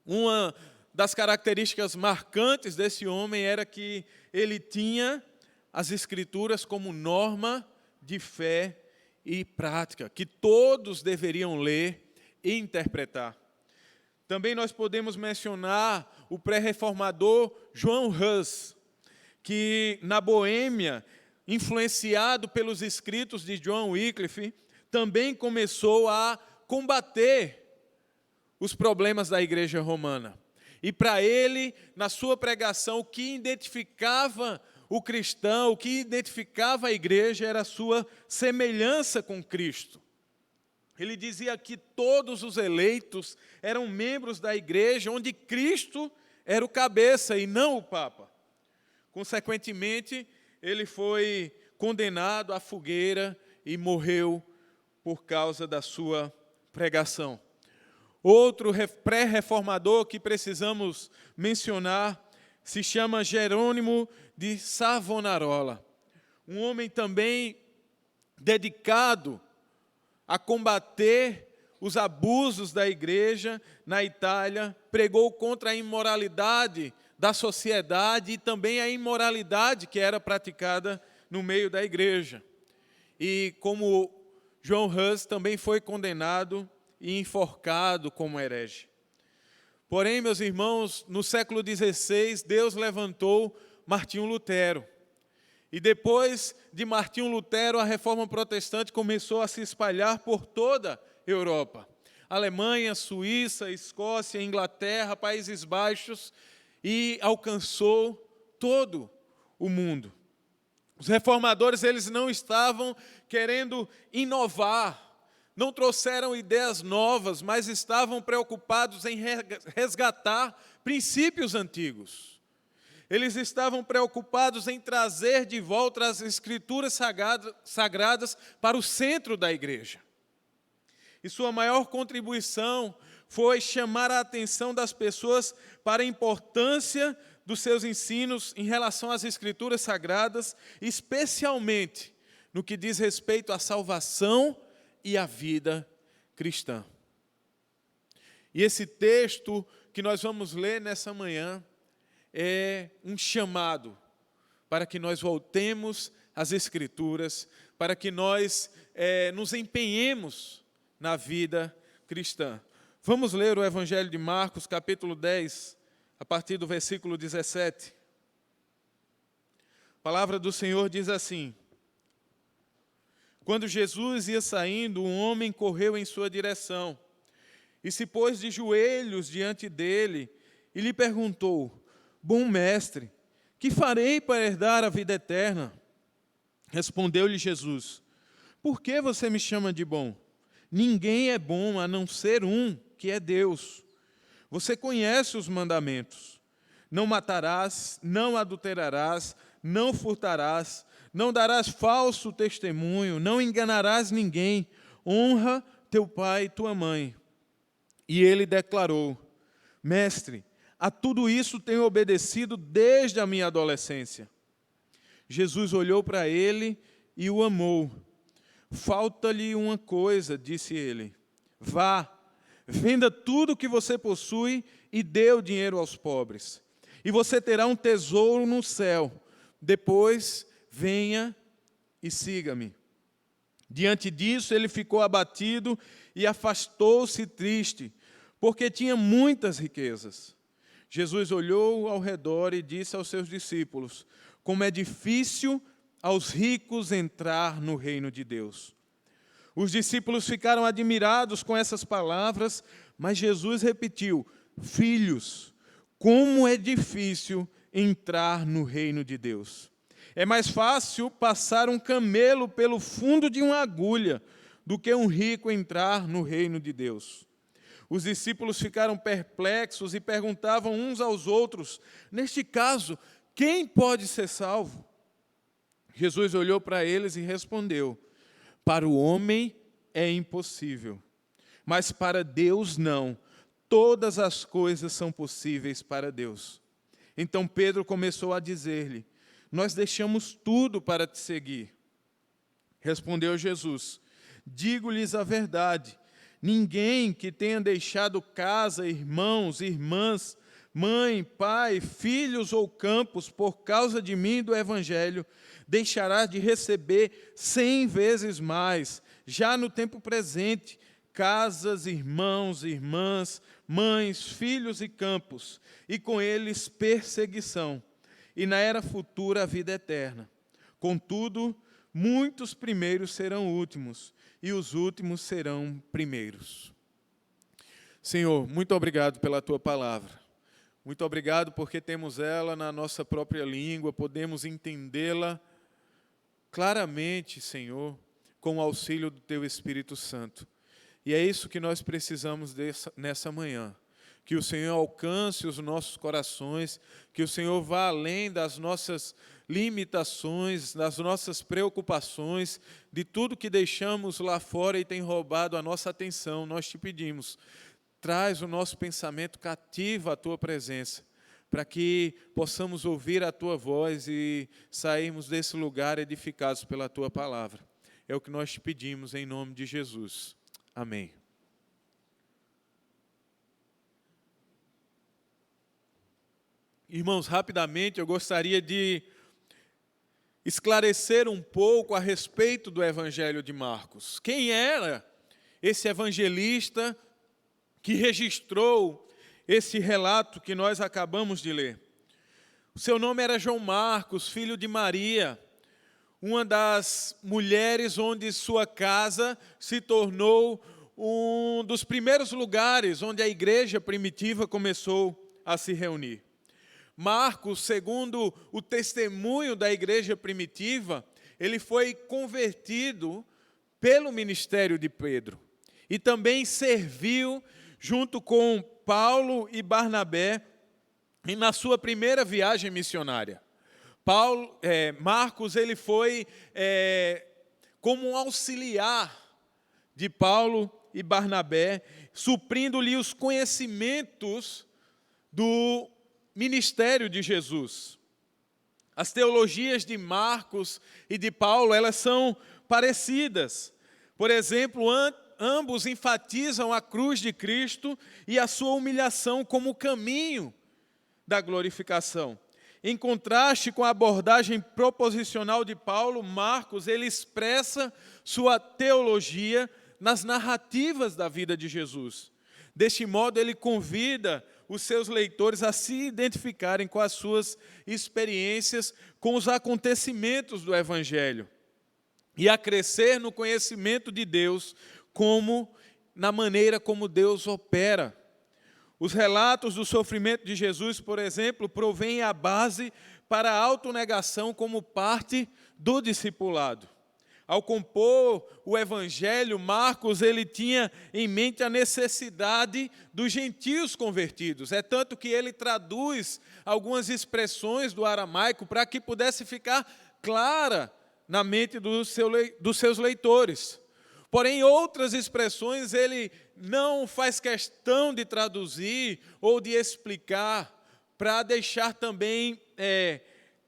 [SPEAKER 4] Uma das características marcantes desse homem era que ele tinha as Escrituras como norma de fé e prática, que todos deveriam ler e interpretar. Também nós podemos mencionar o pré-reformador João Hus, que na Boêmia, influenciado pelos escritos de John Wycliffe, também começou a combater os problemas da igreja romana. E para ele, na sua pregação, o que identificava o cristão, o que identificava a igreja era a sua semelhança com Cristo. Ele dizia que todos os eleitos eram membros da igreja, onde Cristo era o cabeça e não o Papa. Consequentemente, ele foi condenado à fogueira e morreu por causa da sua pregação. Outro pré-reformador que precisamos mencionar se chama Jerônimo de Savonarola, um homem também dedicado a combater os abusos da igreja na Itália, pregou contra a imoralidade da sociedade e também a imoralidade que era praticada no meio da igreja. E como João Hus também foi condenado e enforcado como herege. Porém, meus irmãos, no século XVI, Deus levantou Martinho Lutero. E depois de Martinho Lutero, a reforma protestante começou a se espalhar por toda a Europa. Alemanha, Suíça, Escócia, Inglaterra, Países Baixos, e alcançou todo o mundo. Os reformadores, eles não estavam querendo inovar, não trouxeram ideias novas, mas estavam preocupados em resgatar princípios antigos. Eles estavam preocupados em trazer de volta as Escrituras sagradas para o centro da igreja. E sua maior contribuição foi chamar a atenção das pessoas para a importância dos seus ensinos em relação às Escrituras sagradas, especialmente no que diz respeito à salvação e à vida cristã. E esse texto que nós vamos ler nessa manhã é um chamado para que nós voltemos às Escrituras, para que nós nos empenhemos na vida cristã. Vamos ler o Evangelho de Marcos, capítulo 10, a partir do versículo 17. A palavra do Senhor diz assim: Quando Jesus ia saindo, um homem correu em sua direção e se pôs de joelhos diante dele e lhe perguntou: Bom mestre, que farei para herdar a vida eterna? Respondeu-lhe Jesus: Por que você me chama de bom? Ninguém é bom a não ser um, que é Deus. Você conhece os mandamentos: não matarás, não adulterarás, não furtarás, não darás falso testemunho, não enganarás ninguém, honra teu pai e tua mãe. E ele declarou: Mestre, a tudo isso tenho obedecido desde a minha adolescência. Jesus olhou para ele e o amou. Falta-lhe uma coisa, disse ele. Vá, venda tudo o que você possui e dê o dinheiro aos pobres. E você terá um tesouro no céu. Depois, venha e siga-me. Diante disso, ele ficou abatido e afastou-se triste, porque tinha muitas riquezas. Jesus olhou ao redor e disse aos seus discípulos: como é difícil aos ricos entrar no reino de Deus. Os discípulos ficaram admirados com essas palavras, mas Jesus repetiu: filhos, como é difícil entrar no reino de Deus. É mais fácil passar um camelo pelo fundo de uma agulha do que um rico entrar no reino de Deus. Os discípulos ficaram perplexos e perguntavam uns aos outros: neste caso, quem pode ser salvo? Jesus olhou para eles e respondeu: para o homem é impossível, mas para Deus não. Todas as coisas são possíveis para Deus. Então Pedro começou a dizer-lhe: nós deixamos tudo para te seguir. Respondeu Jesus: digo-lhes a verdade, ninguém que tenha deixado casa, irmãos, irmãs, mãe, pai, filhos ou campos por causa de mim e do Evangelho, deixará de receber 100 vezes mais, já no tempo presente, casas, irmãos, irmãs, mães, filhos e campos, e com eles perseguição, e na era futura a vida eterna. Contudo, muitos primeiros serão últimos, e os últimos serão primeiros. Senhor, muito obrigado pela Tua palavra. Muito obrigado porque temos ela na nossa própria língua, podemos entendê-la claramente, Senhor, com o auxílio do Teu Espírito Santo. E é isso que nós precisamos nessa manhã. Que o Senhor alcance os nossos corações, que o Senhor vá além das nossas limitações, das nossas preocupações, de tudo que deixamos lá fora e tem roubado a nossa atenção. Nós te pedimos, traz o nosso pensamento cativo à Tua presença, para que possamos ouvir a Tua voz e sairmos desse lugar edificados pela Tua palavra. É o que nós te pedimos em nome de Jesus. Amém. Irmãos, rapidamente eu gostaria de esclarecer um pouco a respeito do Evangelho de Marcos. Quem era esse evangelista que registrou esse relato que nós acabamos de ler? O seu nome era João Marcos, filho de Maria, uma das mulheres onde sua casa se tornou um dos primeiros lugares onde a igreja primitiva começou a se reunir. Marcos, segundo o testemunho da igreja primitiva, ele foi convertido pelo ministério de Pedro e também serviu junto com Paulo e Barnabé na sua primeira viagem missionária. Marcos ele foi como um auxiliar de Paulo e Barnabé, suprindo-lhe os conhecimentos do ministério de Jesus. As teologias de Marcos e de Paulo, elas são parecidas. Por exemplo, ambos enfatizam a cruz de Cristo e a sua humilhação como caminho da glorificação. Em contraste com a abordagem proposicional de Paulo, Marcos ele expressa sua teologia nas narrativas da vida de Jesus. Deste modo, ele convida os seus leitores a se identificarem com as suas experiências, com os acontecimentos do Evangelho, e a crescer no conhecimento de Deus, como na maneira como Deus opera. Os relatos do sofrimento de Jesus, por exemplo, provêm a base para a autonegação como parte do discipulado. Ao compor o Evangelho, Marcos ele tinha em mente a necessidade dos gentios convertidos. É tanto que ele traduz algumas expressões do aramaico para que pudesse ficar clara na mente dos seus leitores. Porém, outras expressões ele não faz questão de traduzir ou de explicar, para deixar também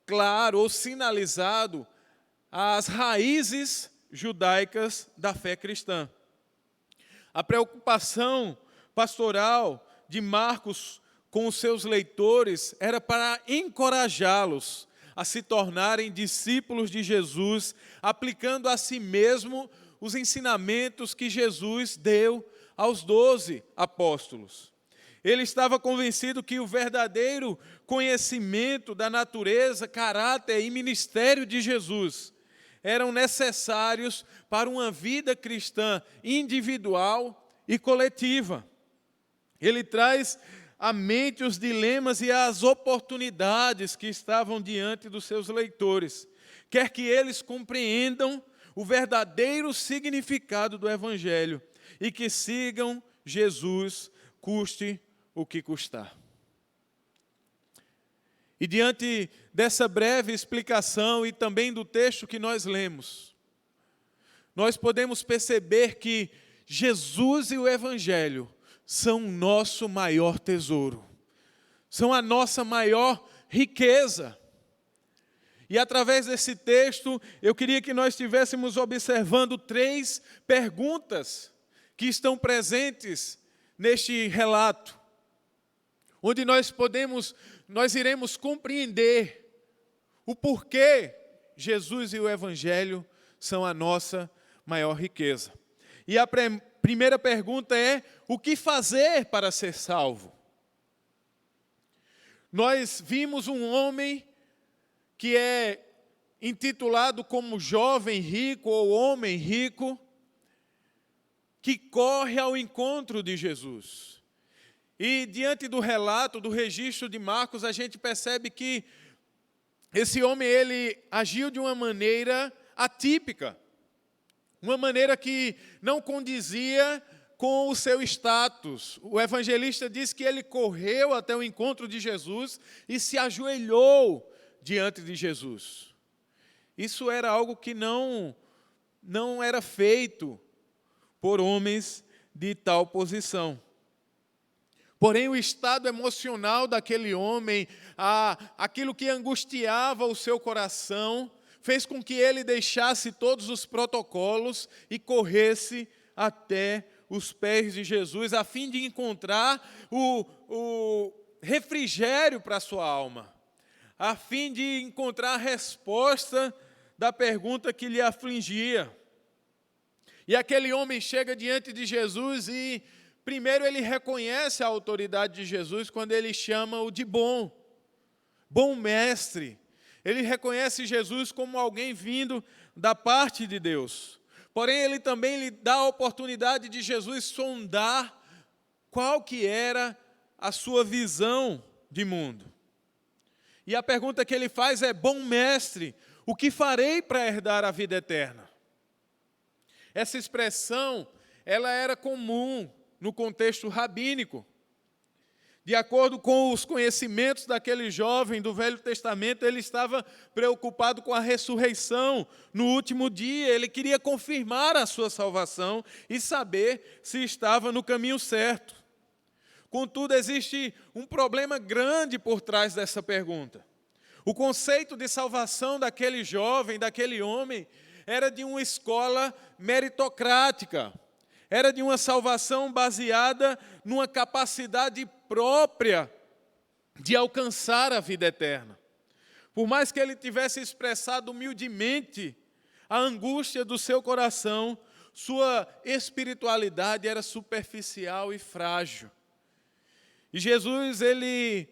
[SPEAKER 4] claro ou sinalizado as raízes judaicas da fé cristã. A preocupação pastoral de Marcos com os seus leitores era para encorajá-los a se tornarem discípulos de Jesus, aplicando a si mesmo os ensinamentos que Jesus deu aos 12 apóstolos. Ele estava convencido que o verdadeiro conhecimento da natureza, caráter e ministério de Jesus eram necessários para uma vida cristã individual e coletiva. Ele traz à mente os dilemas e as oportunidades que estavam diante dos seus leitores. Quer que eles compreendam o verdadeiro significado do Evangelho e que sigam Jesus, custe o que custar. E diante dessa breve explicação e também do texto que nós lemos, nós podemos perceber que Jesus e o Evangelho são o nosso maior tesouro, são a nossa maior riqueza. E através desse texto, eu queria que nós estivéssemos observando 3 perguntas que estão presentes neste relato, onde nós iremos compreender o porquê Jesus e o Evangelho são a nossa maior riqueza. E a primeira pergunta é: o que fazer para ser salvo? Nós vimos um homem que é intitulado como jovem rico ou homem rico, que corre ao encontro de Jesus. E diante do relato, do registro de Marcos, a gente percebe que esse homem, ele agiu de uma maneira atípica, uma maneira que não condizia com o seu status. O evangelista diz que ele correu até o encontro de Jesus e se ajoelhou diante de Jesus. Isso era algo que não era feito por homens de tal posição. Porém, o estado emocional daquele homem, aquilo que angustiava o seu coração, fez com que ele deixasse todos os protocolos e corresse até os pés de Jesus, a fim de encontrar o refrigério para a sua alma, a fim de encontrar a resposta da pergunta que lhe afligia. E aquele homem chega diante de Jesus e primeiro ele reconhece a autoridade de Jesus quando ele chama-o de bom mestre. Ele reconhece Jesus como alguém vindo da parte de Deus. Porém, ele também lhe dá a oportunidade de Jesus sondar qual que era a sua visão de mundo. E a pergunta que ele faz é: bom mestre, o que farei para herdar a vida eterna? Essa expressão, ela era comum no contexto rabínico. De acordo com os conhecimentos daquele jovem do Velho Testamento, ele estava preocupado com a ressurreição no último dia. Ele queria confirmar a sua salvação e saber se estava no caminho certo. Contudo, existe um problema grande por trás dessa pergunta. O conceito de salvação daquele jovem, daquele homem, era de uma escola meritocrática. Era de uma salvação baseada numa capacidade própria de alcançar a vida eterna. Por mais que ele tivesse expressado humildemente a angústia do seu coração, sua espiritualidade era superficial e frágil. E Jesus, ele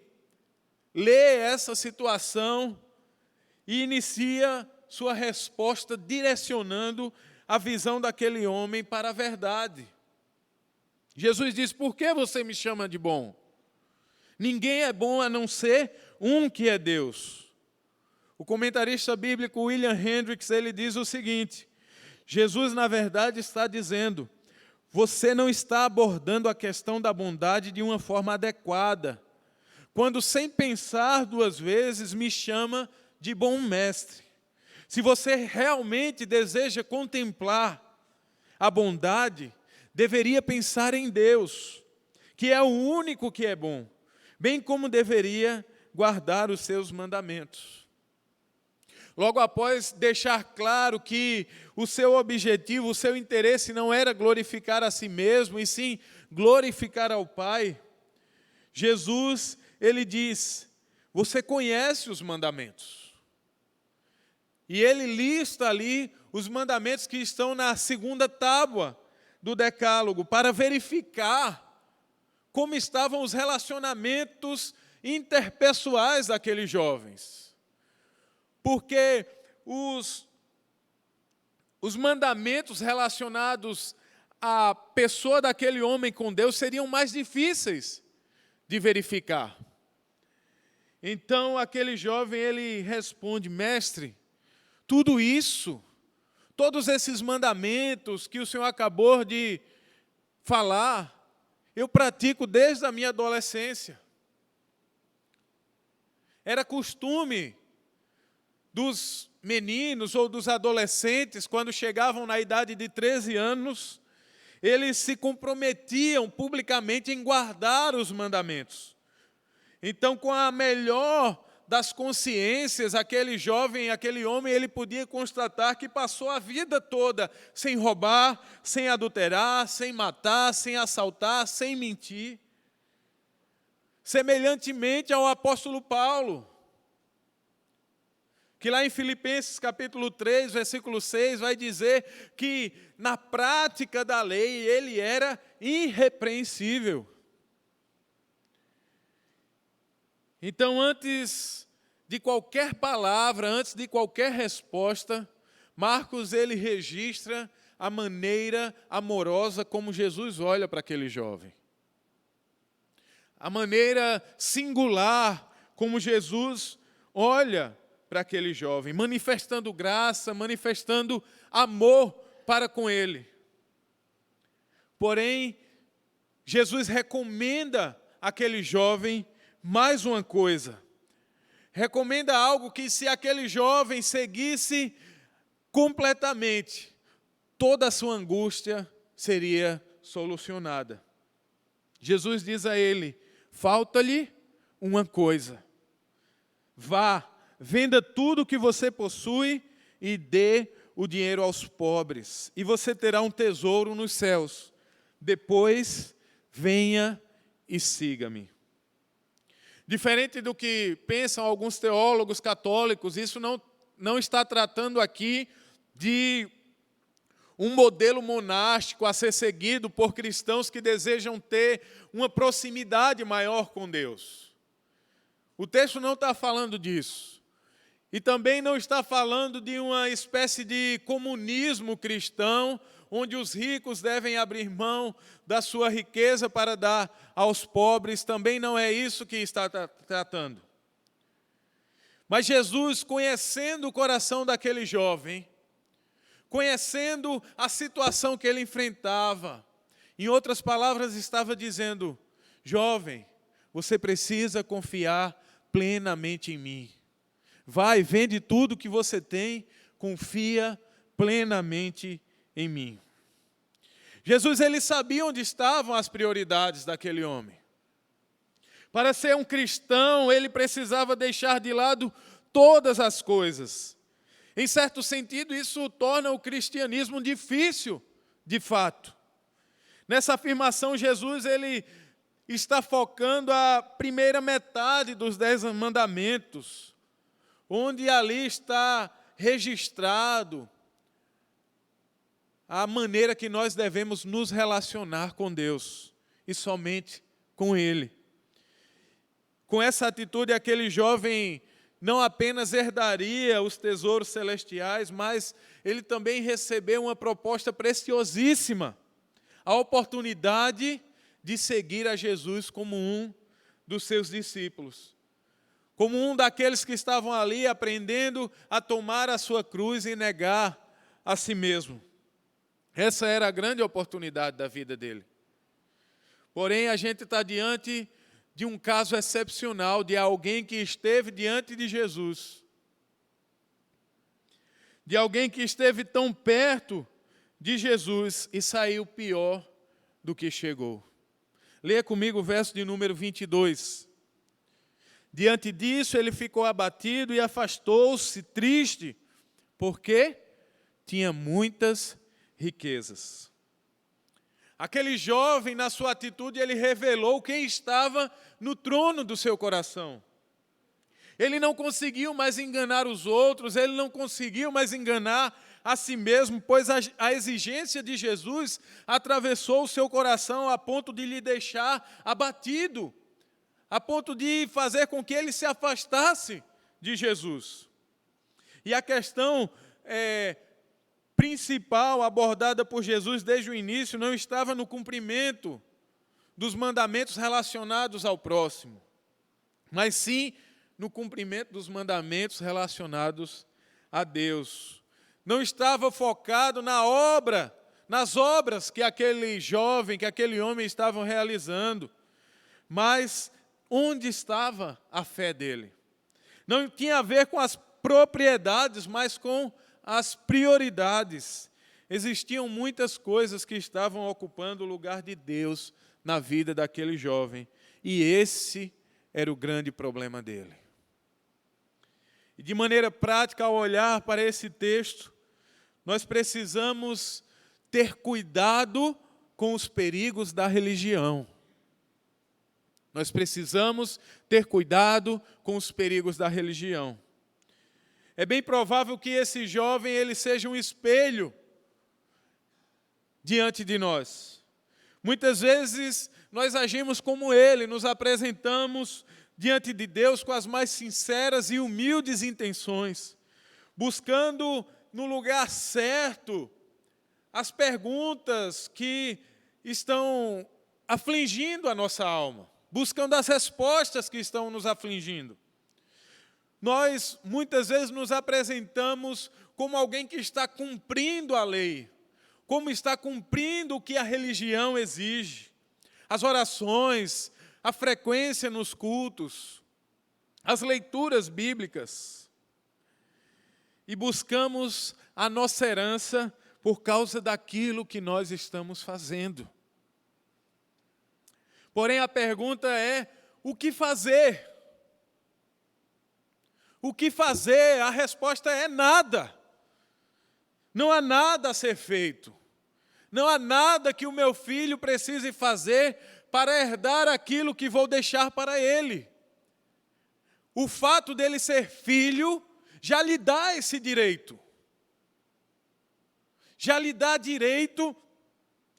[SPEAKER 4] lê essa situação e inicia sua resposta direcionando a visão daquele homem para a verdade. Jesus diz: por que você me chama de bom? Ninguém é bom a não ser um que é Deus. O comentarista bíblico William Hendricks, ele diz o seguinte: Jesus, na verdade, está dizendo: você não está abordando a questão da bondade de uma forma adequada, quando, sem pensar 2 vezes, me chama de bom mestre. Se você realmente deseja contemplar a bondade, deveria pensar em Deus, que é o único que é bom, bem como deveria guardar os seus mandamentos. Logo após deixar claro que o seu objetivo, o seu interesse não era glorificar a si mesmo, e sim glorificar ao Pai, Jesus, ele diz: você conhece os mandamentos. E ele lista ali os mandamentos que estão na segunda tábua do Decálogo, para verificar como estavam os relacionamentos interpessoais daqueles jovens. Porque os mandamentos relacionados à pessoa daquele homem com Deus seriam mais difíceis de verificar. Então aquele jovem, ele responde: mestre, tudo isso, todos esses mandamentos que o Senhor acabou de falar, eu pratico desde a minha adolescência. Era costume dos meninos ou dos adolescentes, quando chegavam na idade de 13 anos, eles se comprometiam publicamente em guardar os mandamentos. Então, com a melhor das consciências, aquele jovem, aquele homem, ele podia constatar que passou a vida toda sem roubar, sem adulterar, sem matar, sem assaltar, sem mentir. Semelhantemente ao apóstolo Paulo, que lá em Filipenses capítulo 3, versículo 6, vai dizer que na prática da lei ele era irrepreensível. Então, antes de qualquer palavra, antes de qualquer resposta, Marcos ele registra a maneira amorosa como Jesus olha para aquele jovem. A maneira singular como Jesus olha para aquele jovem, manifestando graça, manifestando amor para com ele. Porém, Jesus recomenda àquele jovem mais uma coisa. Recomenda algo que, se aquele jovem seguisse completamente, toda a sua angústia seria solucionada. Jesus diz a ele: falta-lhe uma coisa. Vá, venda tudo o que você possui e dê o dinheiro aos pobres, e você terá um tesouro nos céus. Depois, venha e siga-me. Diferente do que pensam alguns teólogos católicos, isso não está tratando aqui de um modelo monástico a ser seguido por cristãos que desejam ter uma proximidade maior com Deus. O texto não está falando disso. E também não está falando de uma espécie de comunismo cristão, onde os ricos devem abrir mão da sua riqueza para dar aos pobres. Também não é isso que está tratando. Mas Jesus, conhecendo o coração daquele jovem, conhecendo a situação que ele enfrentava, em outras palavras, estava dizendo: jovem, você precisa confiar plenamente em mim. Vai, vende tudo que você tem, confia plenamente em mim. Jesus, ele sabia onde estavam as prioridades daquele homem. Para ser um cristão, ele precisava deixar de lado todas as coisas. Em certo sentido, isso torna o cristianismo difícil, de fato. Nessa afirmação, Jesus ele está focando a primeira metade dos 10 mandamentos, onde ali está registrado a maneira que nós devemos nos relacionar com Deus, e somente com Ele. Com essa atitude, aquele jovem não apenas herdaria os tesouros celestiais, mas ele também recebeu uma proposta preciosíssima, a oportunidade de seguir a Jesus como um dos seus discípulos, como um daqueles que estavam ali aprendendo a tomar a sua cruz e negar a si mesmo. Essa era a grande oportunidade da vida dele. Porém, a gente está diante de um caso excepcional, de alguém que esteve diante de Jesus, de alguém que esteve tão perto de Jesus e saiu pior do que chegou. Leia comigo o verso de número 22. Diante disso, ele ficou abatido e afastou-se, triste, porque tinha muitas riquezas. Aquele jovem, na sua atitude, ele revelou quem estava no trono do seu coração. Ele não conseguiu mais enganar os outros, ele não conseguiu mais enganar a si mesmo, pois a exigência de Jesus atravessou o seu coração a ponto de lhe deixar abatido, a ponto de fazer com que ele se afastasse de Jesus. E a questão principal abordada por Jesus desde o início não estava no cumprimento dos mandamentos relacionados ao próximo, mas sim no cumprimento dos mandamentos relacionados a Deus. Não estava focado nas obras que aquele jovem, que aquele homem estavam realizando, mas onde estava a fé dele? Não tinha a ver com as propriedades, mas com as prioridades. Existiam muitas coisas que estavam ocupando o lugar de Deus na vida daquele jovem, e esse era o grande problema dele. E de maneira prática, ao olhar para esse texto, nós precisamos ter cuidado com os perigos da religião. Nós precisamos ter cuidado com os perigos da religião. É bem provável que esse jovem ele seja um espelho diante de nós. Muitas vezes nós agimos como ele, nos apresentamos diante de Deus com as mais sinceras e humildes intenções, buscando no lugar certo as perguntas que estão afligindo a nossa alma, buscando as respostas que estão nos afligindo. Nós, muitas vezes, nos apresentamos como alguém que está cumprindo a lei, como está cumprindo o que a religião exige. As orações, a frequência nos cultos, as leituras bíblicas. E buscamos a nossa herança por causa daquilo que nós estamos fazendo. Porém, a pergunta é, o que fazer? O que fazer? A resposta é nada. Não há nada a ser feito. Não há nada que o meu filho precise fazer para herdar aquilo que vou deixar para ele. O fato dele ser filho já lhe dá esse direito. Já lhe dá direito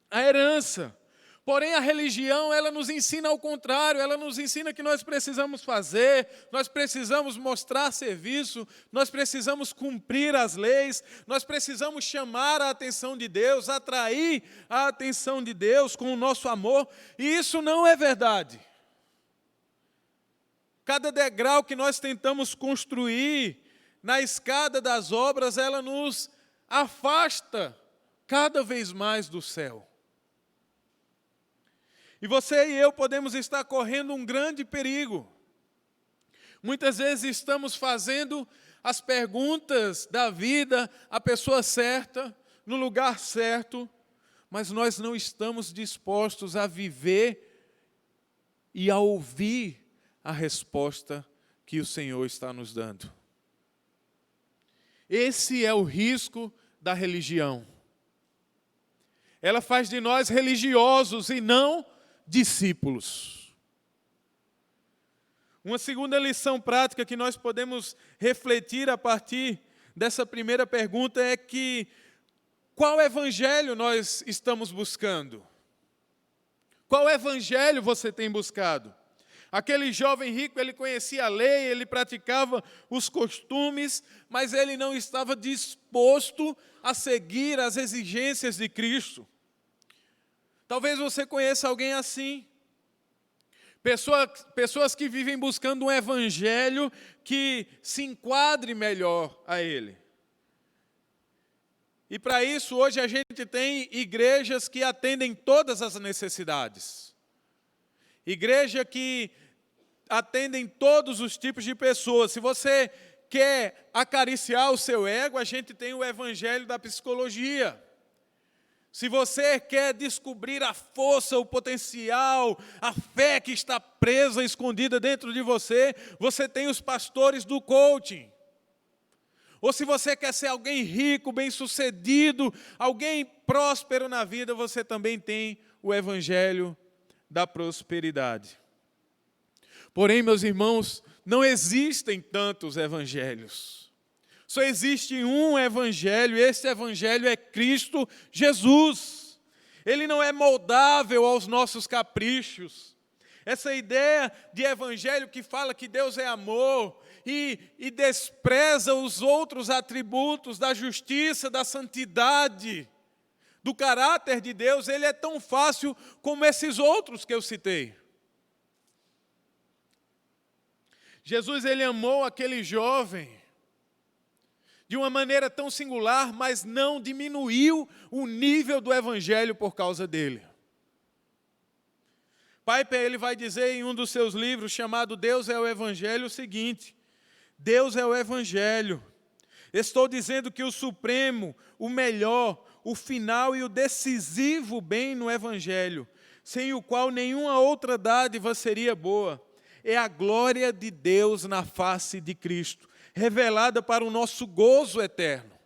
[SPEAKER 4] à herança. Porém, a religião, ela nos ensina ao contrário, ela nos ensina que nós precisamos fazer, nós precisamos mostrar serviço, nós precisamos cumprir as leis, nós precisamos chamar a atenção de Deus, atrair a atenção de Deus com o nosso amor, e isso não é verdade. Cada degrau que nós tentamos construir na escada das obras, ela nos afasta cada vez mais do céu. E você e eu podemos estar correndo um grande perigo. Muitas vezes estamos fazendo as perguntas da vida à pessoa certa, no lugar certo, mas nós não estamos dispostos a viver e a ouvir a resposta que o Senhor está nos dando. Esse é o risco da religião. Ela faz de nós religiosos e não discípulos. Uma segunda lição prática que nós podemos refletir a partir dessa primeira pergunta é que qual evangelho nós estamos buscando? Qual evangelho você tem buscado? Aquele jovem rico, ele conhecia a lei, ele praticava os costumes, mas ele não estava disposto a seguir as exigências de Cristo. Talvez você conheça alguém assim. Pessoas que vivem buscando um evangelho que se enquadre melhor a ele. E para isso, hoje a gente tem igrejas que atendem todas as necessidades. Igreja que atendem todos os tipos de pessoas. Se você quer acariciar o seu ego, a gente tem o evangelho da psicologia. Se você quer descobrir a força, o potencial, a fé que está presa, escondida dentro de você, você tem os pastores do coaching. Ou se você quer ser alguém rico, bem-sucedido, alguém próspero na vida, você também tem o evangelho da prosperidade. Porém, meus irmãos, não existem tantos evangelhos. Só existe um evangelho, e esse evangelho é Cristo Jesus. Ele não é moldável aos nossos caprichos. Essa ideia de evangelho que fala que Deus é amor e despreza os outros atributos da justiça, da santidade, do caráter de Deus, ele é tão fácil como esses outros que eu citei. Jesus, ele amou aquele jovem de uma maneira tão singular, mas não diminuiu o nível do evangelho por causa dele. Piper, ele vai dizer em um dos seus livros, chamado Deus é o Evangelho, o seguinte: Deus é o Evangelho. Estou dizendo que o supremo, o melhor, o final e o decisivo bem no Evangelho, sem o qual nenhuma outra dádiva seria boa, é a glória de Deus na face de Cristo, revelada para o nosso gozo eterno.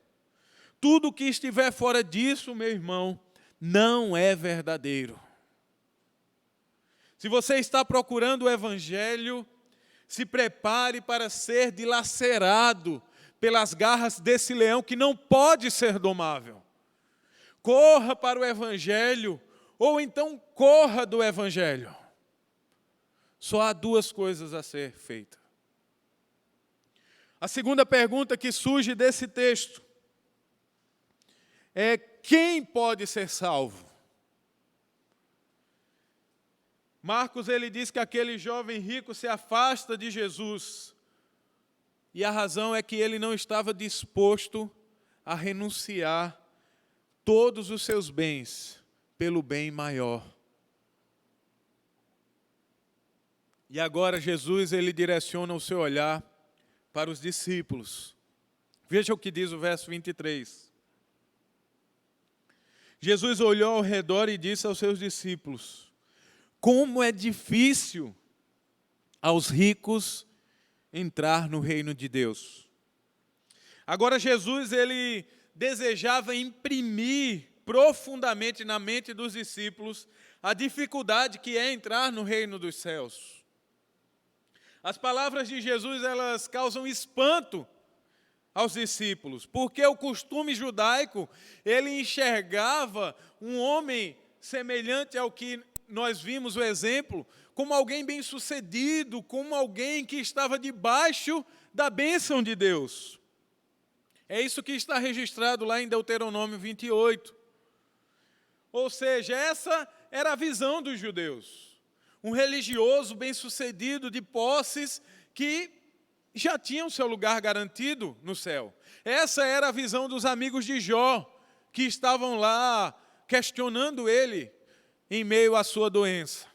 [SPEAKER 4] Tudo que estiver fora disso, meu irmão, não é verdadeiro. Se você está procurando o Evangelho, se prepare para ser dilacerado pelas garras desse leão que não pode ser domável. Corra para o Evangelho, ou então corra do Evangelho. Só há duas coisas a ser feitas. A segunda pergunta que surge desse texto é: quem pode ser salvo? Marcos, ele diz que aquele jovem rico se afasta de Jesus. E a razão é que ele não estava disposto a renunciar todos os seus bens pelo bem maior. E agora Jesus, ele direciona o seu olhar para os discípulos. Veja o que diz o verso 23. Jesus olhou ao redor e disse aos seus discípulos: como é difícil aos ricos entrar no reino de Deus. Agora Jesus, ele desejava imprimir profundamente na mente dos discípulos a dificuldade que é entrar no reino dos céus. As palavras de Jesus, elas causam espanto aos discípulos, porque o costume judaico, ele enxergava um homem semelhante ao que nós vimos o exemplo, como alguém bem-sucedido, como alguém que estava debaixo da bênção de Deus. É isso que está registrado lá em Deuteronômio 28. Ou seja, essa era a visão dos judeus. Um religioso bem-sucedido de posses que já tinha o seu lugar garantido no céu. Essa era a visão dos amigos de Jó, que estavam lá questionando ele em meio à sua doença.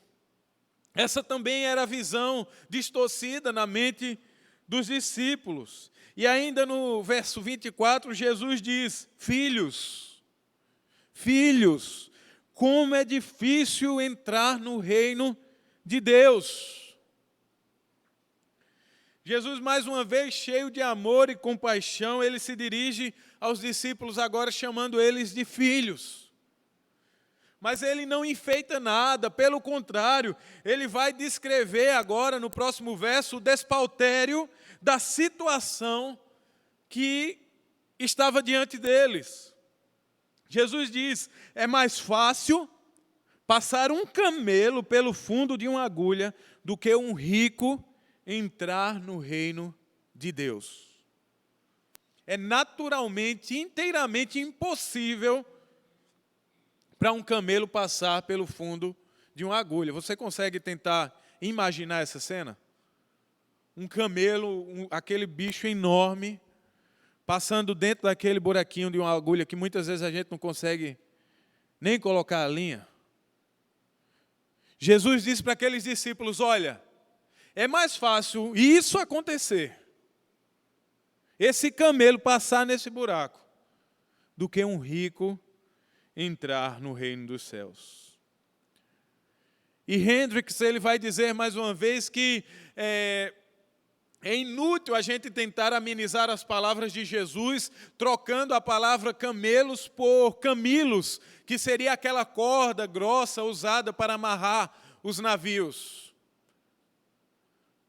[SPEAKER 4] Essa também era a visão distorcida na mente dos discípulos. E ainda no verso 24, Jesus diz: filhos, como é difícil entrar no reino de Deus. Jesus, mais uma vez, cheio de amor e compaixão, ele se dirige aos discípulos agora chamando eles de filhos. Mas ele não enfeita nada, pelo contrário, ele vai descrever agora no próximo verso o despautério da situação que estava diante deles. Jesus diz: é mais fácil passar um camelo pelo fundo de uma agulha do que um rico entrar no reino de Deus. É naturalmente, inteiramente impossível para um camelo passar pelo fundo de uma agulha. Você consegue tentar imaginar essa cena? Um camelo, aquele bicho enorme, passando dentro daquele buraquinho de uma agulha que muitas vezes a gente não consegue nem colocar a linha. Jesus disse para aqueles discípulos: olha, é mais fácil isso acontecer, esse camelo passar nesse buraco, do que um rico entrar no reino dos céus. E Hendricks, ele vai dizer mais uma vez que é inútil a gente tentar amenizar as palavras de Jesus, trocando a palavra camelos por camilos, que seria aquela corda grossa usada para amarrar os navios.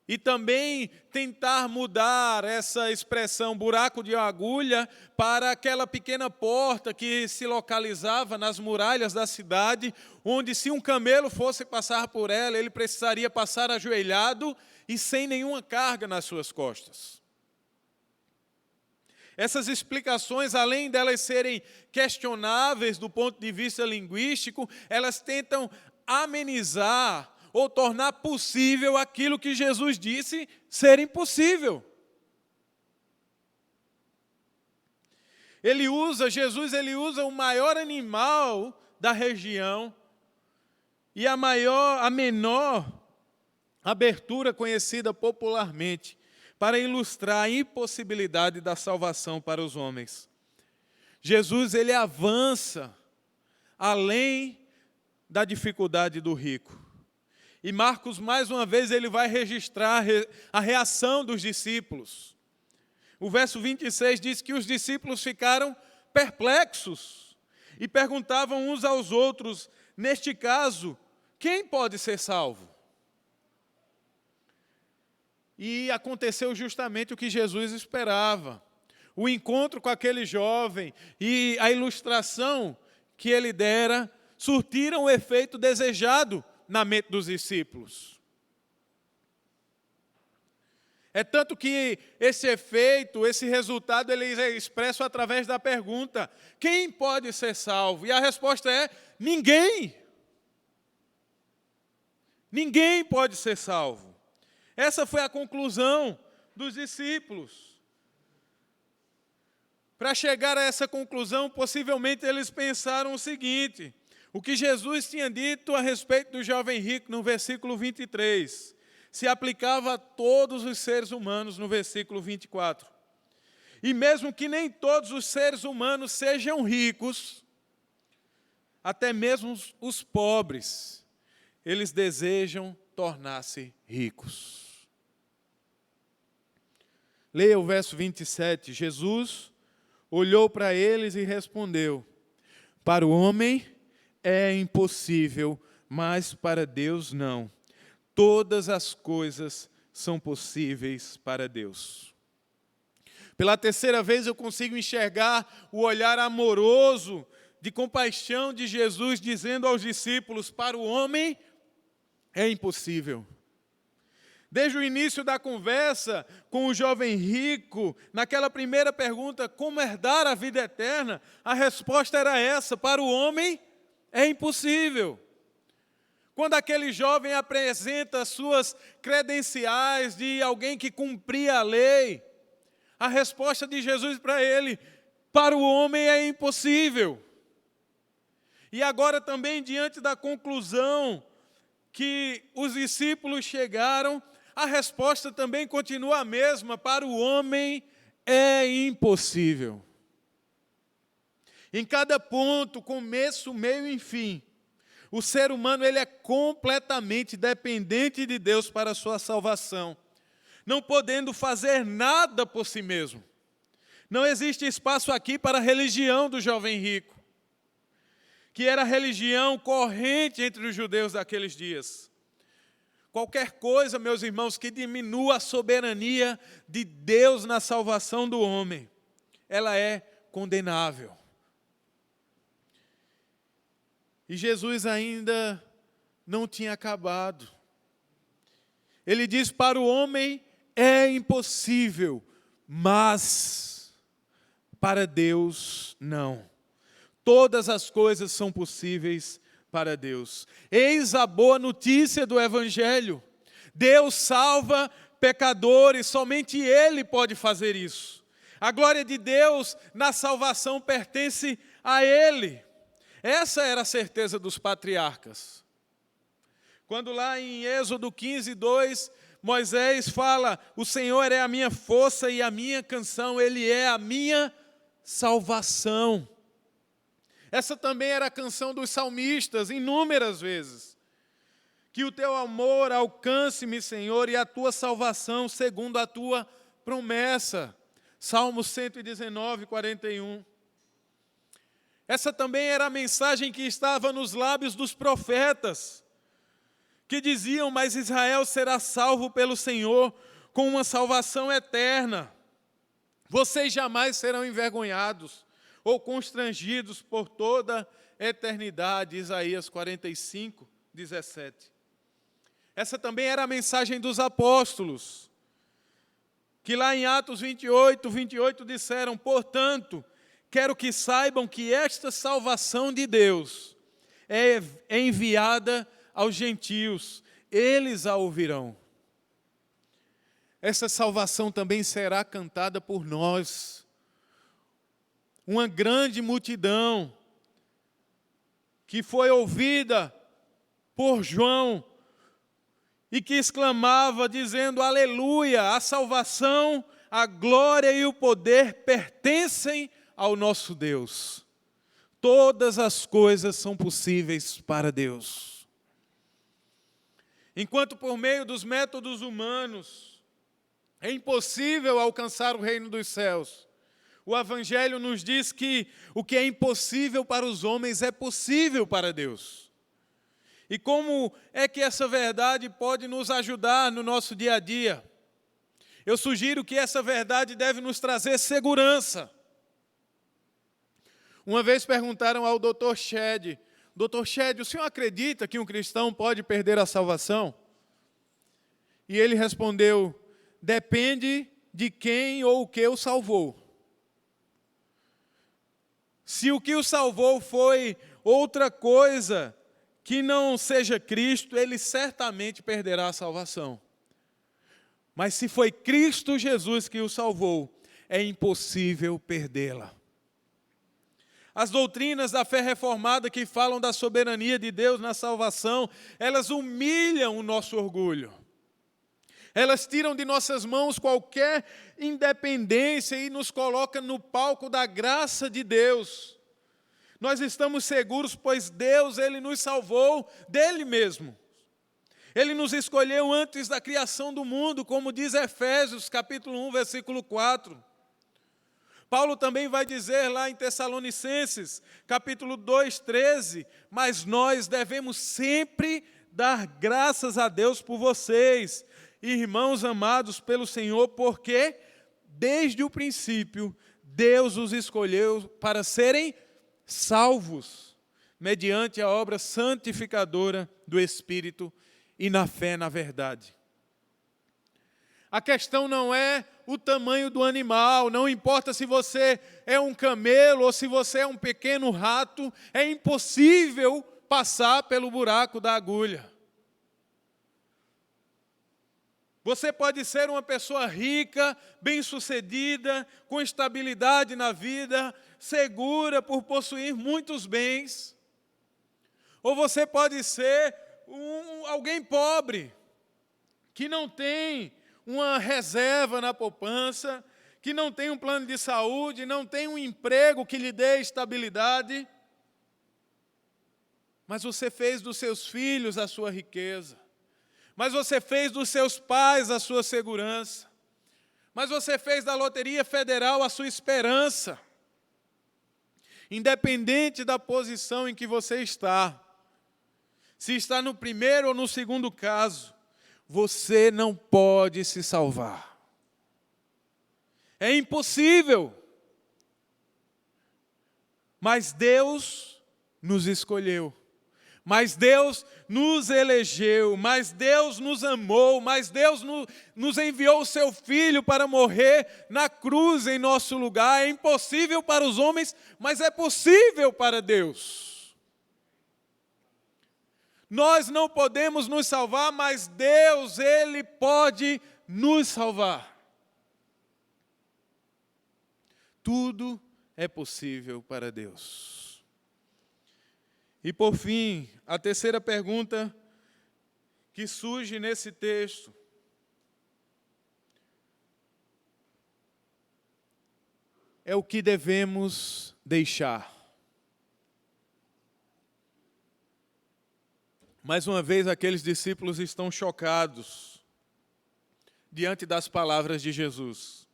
[SPEAKER 4] e também tentar mudar essa expressão buraco de agulha para aquela pequena porta que se localizava nas muralhas da cidade, onde se um camelo fosse passar por ela, ele precisaria passar ajoelhado e sem nenhuma carga nas suas costas. Essas explicações, além delas serem questionáveis do ponto de vista linguístico, elas tentam amenizar ou tornar possível aquilo que Jesus disse ser impossível. Jesus usa o maior animal da região e a menor abertura conhecida popularmente para ilustrar a impossibilidade da salvação para os homens. Jesus, ele avança além da dificuldade do rico. E Marcos, mais uma vez, ele vai registrar a reação dos discípulos. O verso 26 diz que os discípulos ficaram perplexos e perguntavam uns aos outros, neste caso, quem pode ser salvo? E aconteceu justamente o que Jesus esperava. O encontro com aquele jovem e a ilustração que ele dera surtiram o efeito desejado na mente dos discípulos. É tanto que esse efeito, esse resultado, ele é expresso através da pergunta: quem pode ser salvo? E a resposta é: ninguém. Ninguém pode ser salvo. Essa foi a conclusão dos discípulos. Para chegar a essa conclusão, possivelmente eles pensaram o seguinte: o que Jesus tinha dito a respeito do jovem rico no versículo 23, se aplicava a todos os seres humanos no versículo 24. E mesmo que nem todos os seres humanos sejam ricos, até mesmo os pobres, eles desejam tornar-se ricos. Leia o verso 27. Jesus olhou para eles e respondeu: para o homem é impossível, mas para Deus não. Todas as coisas são possíveis para Deus. Pela terceira vez eu consigo enxergar o olhar amoroso de compaixão de Jesus dizendo aos discípulos: para o homem é impossível. Desde o início da conversa com o jovem rico, naquela primeira pergunta, como herdar a vida eterna, a resposta era essa: para o homem é impossível. Quando aquele jovem apresenta suas credenciais de alguém que cumpria a lei, a resposta de Jesus para ele: para o homem é impossível. E agora também, diante da conclusão que os discípulos chegaram, a resposta também continua a mesma: para o homem é impossível. Em cada ponto, começo, meio e fim, o ser humano ele é completamente dependente de Deus para a sua salvação, não podendo fazer nada por si mesmo. Não existe espaço aqui para a religião do jovem rico, que era a religião corrente entre os judeus daqueles dias. Qualquer coisa, meus irmãos, que diminua a soberania de Deus na salvação do homem, ela é condenável. E Jesus ainda não tinha acabado. Ele diz: para o homem é impossível, mas para Deus não. Todas as coisas são possíveis para Deus. Eis a boa notícia do Evangelho. Deus salva pecadores, somente Ele pode fazer isso. A glória de Deus na salvação pertence a Ele. Essa era a certeza dos patriarcas. Quando lá em Êxodo 15, 2, Moisés fala: o Senhor é a minha força e a minha canção, Ele é a minha salvação. Essa também era a canção dos salmistas, inúmeras vezes. Que o teu amor alcance-me, Senhor, e a tua salvação segundo a tua promessa. Salmo 119, 41. Essa também era a mensagem que estava nos lábios dos profetas, que diziam: mas Israel será salvo pelo Senhor com uma salvação eterna. Vocês jamais serão envergonhados ou constrangidos por toda a eternidade. Isaías 45, 17. Essa também era a mensagem dos apóstolos, que lá em Atos 28 disseram: portanto, quero que saibam que esta salvação de Deus é enviada aos gentios, eles a ouvirão. Essa salvação também será cantada por nós. Uma grande multidão que foi ouvida por João e que exclamava dizendo: aleluia, a salvação, a glória e o poder pertencem ao nosso Deus. Todas as coisas são possíveis para Deus. Enquanto por meio dos métodos humanos é impossível alcançar o reino dos céus, o Evangelho nos diz que o que é impossível para os homens é possível para Deus. E como é que essa verdade pode nos ajudar no nosso dia a dia? Eu sugiro que essa verdade deve nos trazer segurança. Uma vez perguntaram ao Dr. Shedd: Dr. Shedd, o senhor acredita que um cristão pode perder a salvação? E ele respondeu: depende de quem ou o que o salvou. Se o que o salvou foi outra coisa que não seja Cristo, ele certamente perderá a salvação. Mas se foi Cristo Jesus que o salvou, é impossível perdê-la. As doutrinas da fé reformada que falam da soberania de Deus na salvação, elas humilham o nosso orgulho. Elas tiram de nossas mãos qualquer independência e nos colocam no palco da graça de Deus. Nós estamos seguros, pois Deus, Ele nos salvou dele mesmo. Ele nos escolheu antes da criação do mundo, como diz Efésios, capítulo 1, versículo 4. Paulo também vai dizer lá em Tessalonicenses, capítulo 2, 13, mas nós devemos sempre dar graças a Deus por vocês, irmãos amados pelo Senhor, porque desde o princípio Deus os escolheu para serem salvos, mediante a obra santificadora do Espírito e na fé na verdade. A questão não é o tamanho do animal, não importa se você é um camelo ou se você é um pequeno rato, é impossível passar pelo buraco da agulha. Você pode ser uma pessoa rica, bem-sucedida, com estabilidade na vida, segura por possuir muitos bens. Ou você pode ser alguém pobre, que não tem uma reserva na poupança, que não tem um plano de saúde, não tem um emprego que lhe dê estabilidade. Mas você fez dos seus filhos a sua riqueza. Mas você fez dos seus pais a sua segurança. Mas você fez da Loteria Federal a sua esperança. Independente da posição em que você está, se está no primeiro ou no segundo caso, você não pode se salvar. É impossível. Mas Deus nos escolheu. Mas Deus nos elegeu, mas Deus nos amou, mas Deus nos enviou o seu Filho para morrer na cruz em nosso lugar. É impossível para os homens, mas é possível para Deus. Nós não podemos nos salvar, mas Deus, Ele pode nos salvar. Tudo é possível para Deus. E por fim, a terceira pergunta que surge nesse texto. É o que devemos deixar. Mais uma vez, aqueles discípulos estão chocados diante das palavras de Jesus.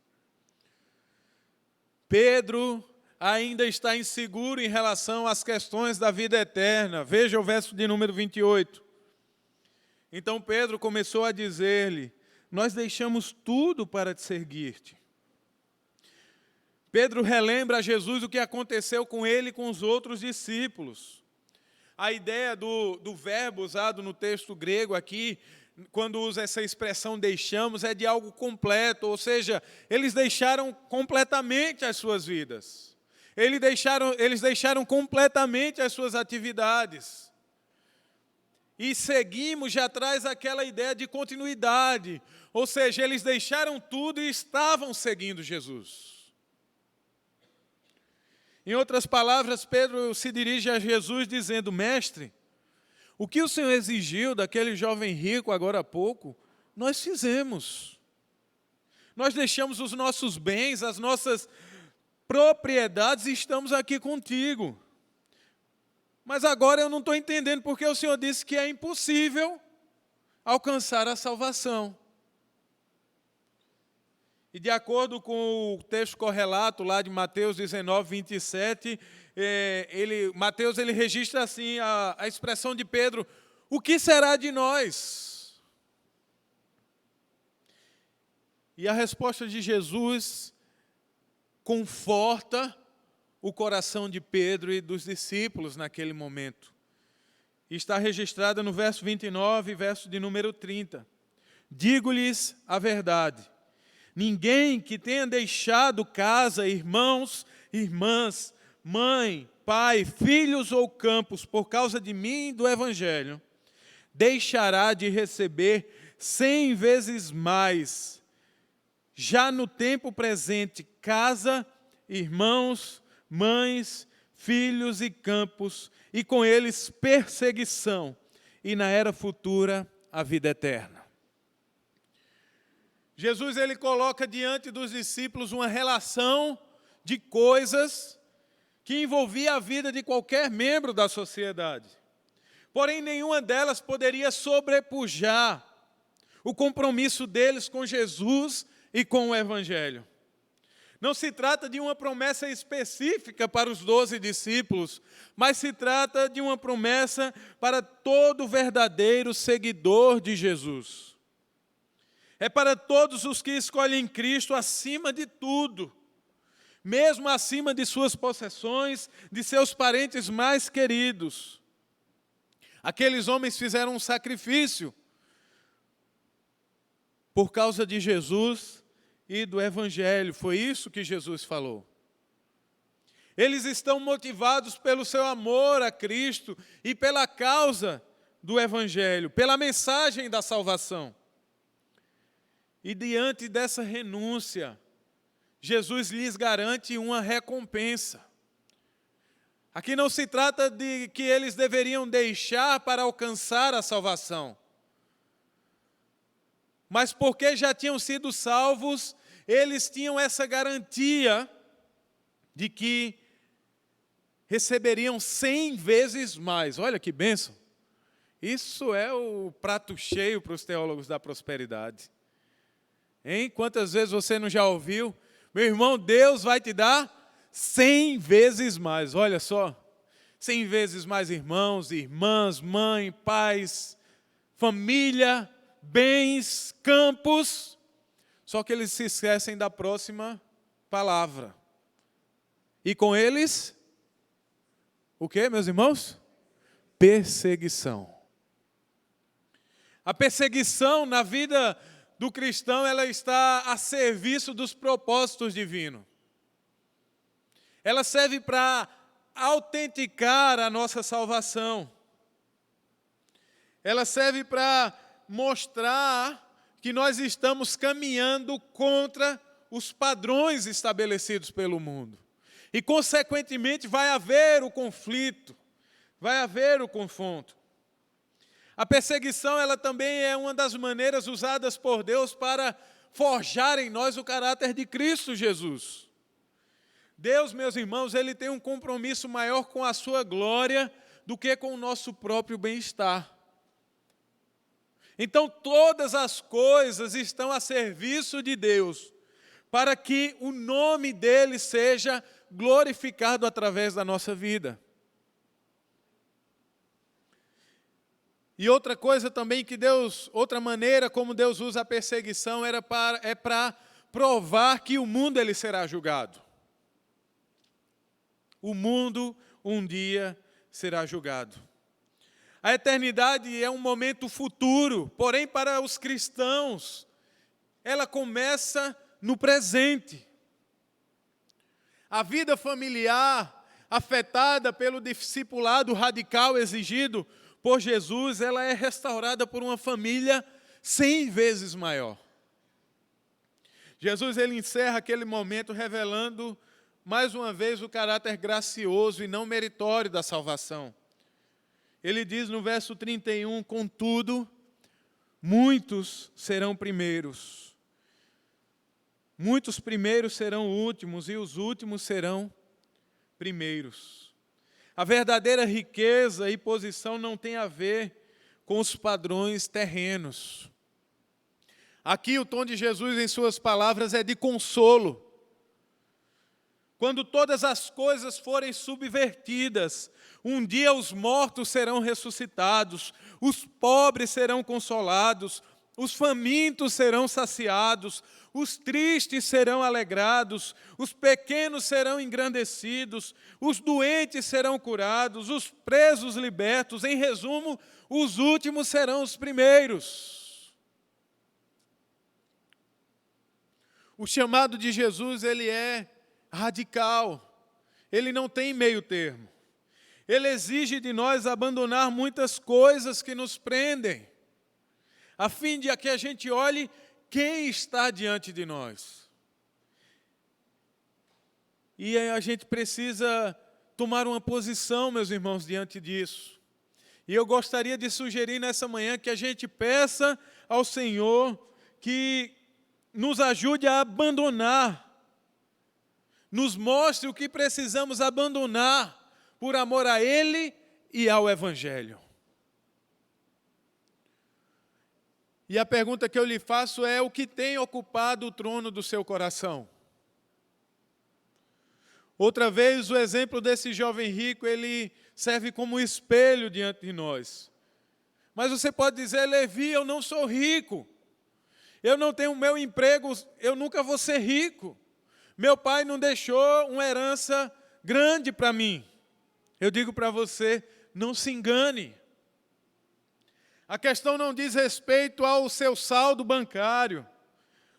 [SPEAKER 4] Pedro ainda está inseguro em relação às questões da vida eterna. Veja o verso de número 28. Então Pedro começou a dizer-lhe: nós deixamos tudo para te seguir-te. Pedro relembra a Jesus o que aconteceu com ele e com os outros discípulos. A ideia do verbo usado no texto grego aqui, quando usa essa expressão deixamos, é de algo completo, ou seja, eles deixaram completamente as suas vidas. Eles deixaram completamente as suas atividades. E seguimos, já traz aquela ideia de continuidade, ou seja, eles deixaram tudo e estavam seguindo Jesus. Em outras palavras, Pedro se dirige a Jesus dizendo: Mestre, o que o Senhor exigiu daquele jovem rico agora há pouco, nós fizemos. Nós deixamos os nossos bens, as nossas propriedades e estamos aqui contigo. Mas agora eu não estou entendendo porque o Senhor disse que é impossível alcançar a salvação. E de acordo com o texto correlato lá de Mateus 19, 27, Mateus registra assim a expressão de Pedro: o que será de nós? E a resposta de Jesus conforta o coração de Pedro e dos discípulos naquele momento. Está registrada no verso 29, verso de número 30. Digo-lhes a verdade. Ninguém que tenha deixado casa, irmãos, irmãs, mãe, pai, filhos ou campos, por causa de mim e do Evangelho, deixará de receber 100 vezes mais, já no tempo presente, casa, irmãos, mães, filhos e campos, e com eles perseguição, e na era futura a vida eterna. Jesus ele coloca diante dos discípulos uma relação de coisas que envolvia a vida de qualquer membro da sociedade. Porém, nenhuma delas poderia sobrepujar o compromisso deles com Jesus e com o Evangelho. Não se trata de uma promessa específica para os 12 discípulos, mas se trata de uma promessa para todo verdadeiro seguidor de Jesus. É para todos os que escolhem Cristo acima de tudo, mesmo acima de suas possessões, de seus parentes mais queridos. Aqueles homens fizeram um sacrifício por causa de Jesus e do Evangelho. Foi isso que Jesus falou. Eles estão motivados pelo seu amor a Cristo e pela causa do Evangelho, pela mensagem da salvação. E diante dessa renúncia, Jesus lhes garante uma recompensa. Aqui não se trata de que eles deveriam deixar para alcançar a salvação. Mas porque já tinham sido salvos, eles tinham essa garantia de que receberiam 100 vezes mais. Olha que bênção! Isso é o prato cheio para os teólogos da prosperidade. Hein? Quantas vezes você não já ouviu? Meu irmão, Deus vai te dar 100 vezes mais. Olha só, 100 vezes mais irmãos, irmãs, mãe, pais, família, bens, campos. Só que eles se esquecem da próxima palavra. E com eles, o que, meus irmãos? Perseguição. A perseguição na vida do cristão, ela está a serviço dos propósitos divinos. Ela serve para autenticar a nossa salvação. Ela serve para mostrar que nós estamos caminhando contra os padrões estabelecidos pelo mundo. E, consequentemente, vai haver o conflito, vai haver o confronto. A perseguição, ela também é uma das maneiras usadas por Deus para forjar em nós o caráter de Cristo Jesus. Deus, meus irmãos, Ele tem um compromisso maior com a sua glória do que com o nosso próprio bem-estar. Então, todas as coisas estão a serviço de Deus, para que o nome dEle seja glorificado através da nossa vida. E outra coisa também que outra maneira como Deus usa a perseguição é para provar que o mundo ele será julgado. O mundo um dia será julgado. A eternidade é um momento futuro, porém para os cristãos, ela começa no presente. A vida familiar, afetada pelo discipulado radical exigido por Jesus, ela é restaurada por uma família 100 vezes maior. Jesus ele encerra aquele momento revelando mais uma vez o caráter gracioso e não meritório da salvação. Ele diz no verso 31, contudo, muitos serão primeiros. Muitos primeiros serão últimos e os últimos serão primeiros. A verdadeira riqueza e posição não tem a ver com os padrões terrenos. Aqui o tom de Jesus em suas palavras é de consolo. Quando todas as coisas forem subvertidas, um dia os mortos serão ressuscitados, os pobres serão consolados, os famintos serão saciados, os tristes serão alegrados, os pequenos serão engrandecidos, os doentes serão curados, os presos libertos. Em resumo, os últimos serão os primeiros. O chamado de Jesus, ele é radical. Ele não tem meio termo. Ele exige de nós abandonar muitas coisas que nos prendem, a fim de que a gente olhe quem está diante de nós. E a gente precisa tomar uma posição, meus irmãos, diante disso. E eu gostaria de sugerir nessa manhã que a gente peça ao Senhor que nos ajude a abandonar, nos mostre o que precisamos abandonar por amor a Ele e ao Evangelho. E a pergunta que eu lhe faço é: o que tem ocupado o trono do seu coração? Outra vez, o exemplo desse jovem rico, ele serve como espelho diante de nós. Mas você pode dizer: Levi, eu não sou rico. Eu não tenho meu emprego, eu nunca vou ser rico. Meu pai não deixou uma herança grande para mim. Eu digo para você, não se engane. A questão não diz respeito ao seu saldo bancário.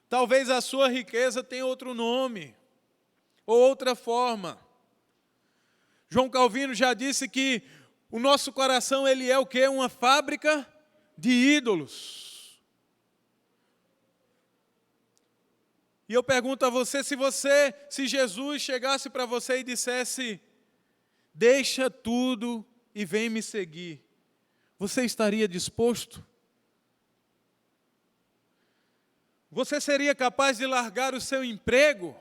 [SPEAKER 4] Talvez a sua riqueza tenha outro nome, ou outra forma. João Calvino já disse que o nosso coração ele é o quê? Uma fábrica de ídolos. E eu pergunto a você, se Jesus chegasse para você e dissesse: deixa tudo e vem me seguir, você estaria disposto? Você seria capaz de largar o seu emprego?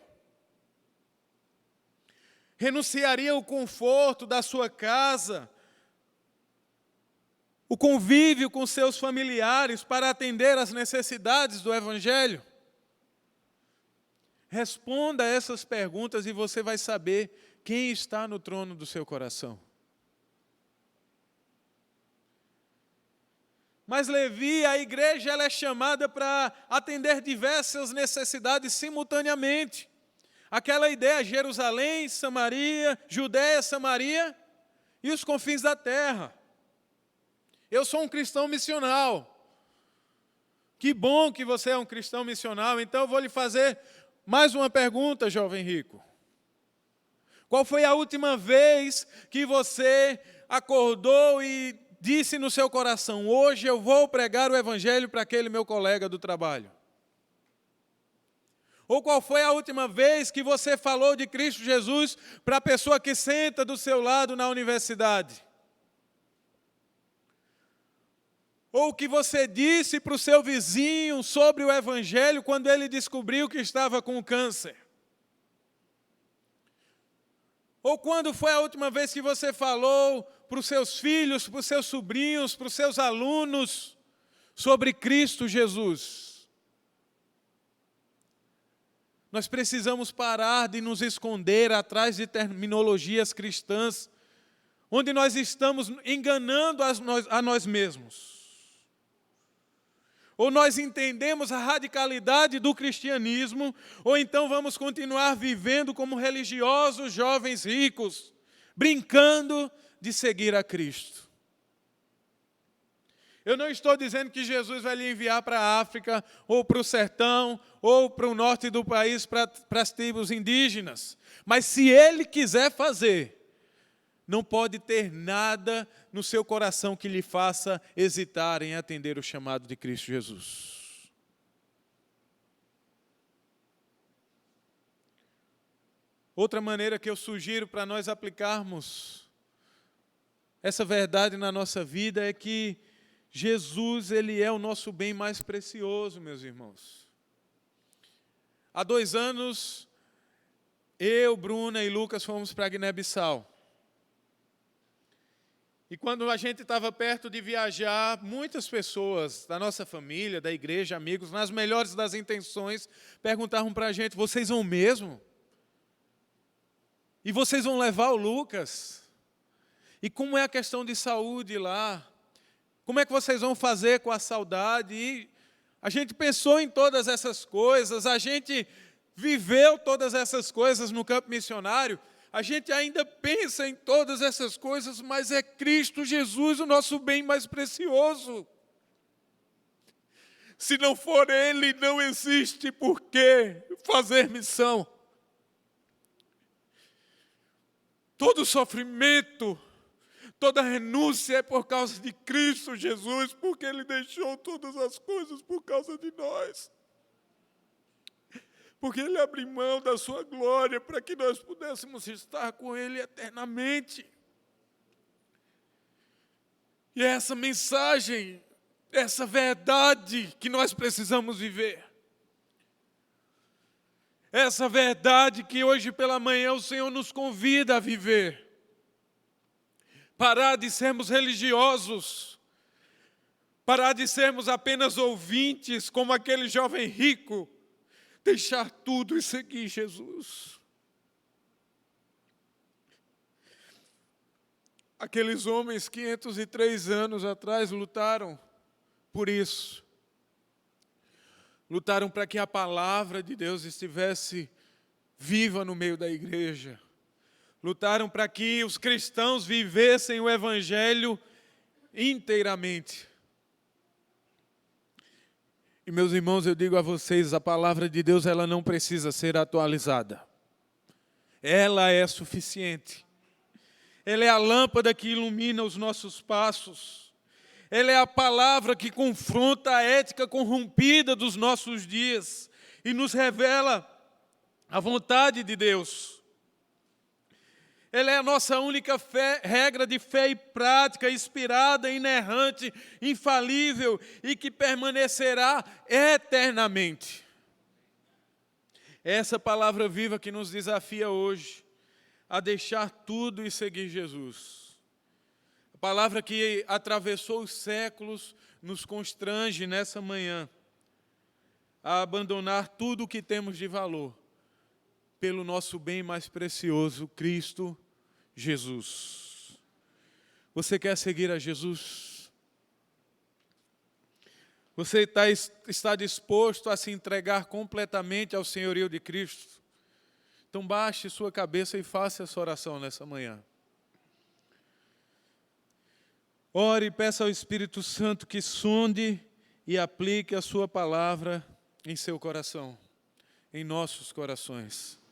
[SPEAKER 4] Renunciaria ao conforto da sua casa, o convívio com seus familiares para atender às necessidades do Evangelho? Responda essas perguntas e você vai saber quem está no trono do seu coração. Mas Levi, a igreja ela é chamada para atender diversas necessidades simultaneamente. Aquela ideia, Jerusalém, Samaria, Judéia, Samaria e os confins da terra. Eu sou um cristão missional. Que bom que você é um cristão missional. Então eu vou lhe fazer mais uma pergunta, jovem rico. Qual foi a última vez que você acordou e disse no seu coração: hoje eu vou pregar o Evangelho para aquele meu colega do trabalho? Ou qual foi a última vez que você falou de Cristo Jesus para a pessoa que senta do seu lado na universidade? Ou o que você disse para o seu vizinho sobre o Evangelho quando ele descobriu que estava com câncer? Ou quando foi a última vez que você falou para os seus filhos, para os seus sobrinhos, para os seus alunos sobre Cristo Jesus? Nós precisamos parar de nos esconder atrás de terminologias cristãs, onde nós estamos enganando a nós mesmos. Ou nós entendemos a radicalidade do cristianismo, ou então vamos continuar vivendo como religiosos jovens ricos, brincando de seguir a Cristo. Eu não estou dizendo que Jesus vai lhe enviar para a África, ou para o sertão, ou para o norte do país, para as tribos indígenas. Mas se Ele quiser fazer, não pode ter nada no seu coração que lhe faça hesitar em atender o chamado de Cristo Jesus. Outra maneira que eu sugiro para nós aplicarmos essa verdade na nossa vida é que Jesus, Ele é o nosso bem mais precioso, meus irmãos. Há 2 anos, eu, Bruna e Lucas fomos para Guiné-Bissau. E quando a gente estava perto de viajar, muitas pessoas da nossa família, da igreja, amigos, nas melhores das intenções, perguntavam para a gente: vocês vão mesmo? E vocês vão levar o Lucas? E como é a questão de saúde lá? Como é que vocês vão fazer com a saudade? E a gente pensou em todas essas coisas, a gente viveu todas essas coisas no campo missionário, a gente ainda pensa em todas essas coisas, mas é Cristo Jesus o nosso bem mais precioso. Se não for Ele, não existe por que fazer missão. Todo sofrimento, toda renúncia é por causa de Cristo Jesus, porque Ele deixou todas as coisas por causa de nós. Porque Ele abriu mão da sua glória para que nós pudéssemos estar com Ele eternamente. E é essa mensagem, essa verdade que nós precisamos viver. Essa verdade que hoje pela manhã o Senhor nos convida a viver. Parar de sermos religiosos, parar de sermos apenas ouvintes, como aquele jovem rico, deixar tudo e seguir Jesus. Aqueles homens, 503 anos atrás, lutaram por isso. Lutaram para que a palavra de Deus estivesse viva no meio da igreja. Lutaram para que os cristãos vivessem o Evangelho inteiramente. E, meus irmãos, eu digo a vocês, a palavra de Deus, ela não precisa ser atualizada. Ela é suficiente. Ela é a lâmpada que ilumina os nossos passos. Ela é a palavra que confronta a ética corrompida dos nossos dias e nos revela a vontade de Deus. Ela é a nossa única regra de fé e prática, inspirada, inerrante, infalível e que permanecerá eternamente. Essa palavra viva que nos desafia hoje a deixar tudo e seguir Jesus. A palavra que atravessou os séculos nos constrange nessa manhã a abandonar tudo o que temos de valor pelo nosso bem mais precioso, Cristo Jesus. Você quer seguir a Jesus? Você está disposto a se entregar completamente ao senhorio de Cristo? Então baixe sua cabeça e faça essa oração nessa manhã. Ore e peça ao Espírito Santo que sonde e aplique a sua palavra em seu coração, em nossos corações.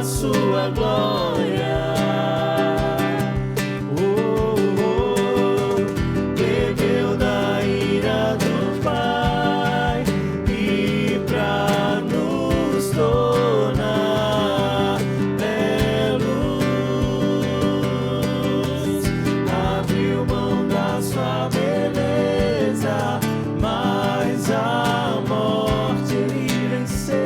[SPEAKER 2] sua glória. Bebeu da ira do Pai e pra nos tornar belos, abriu mão da sua beleza, mas a morte ele venceu.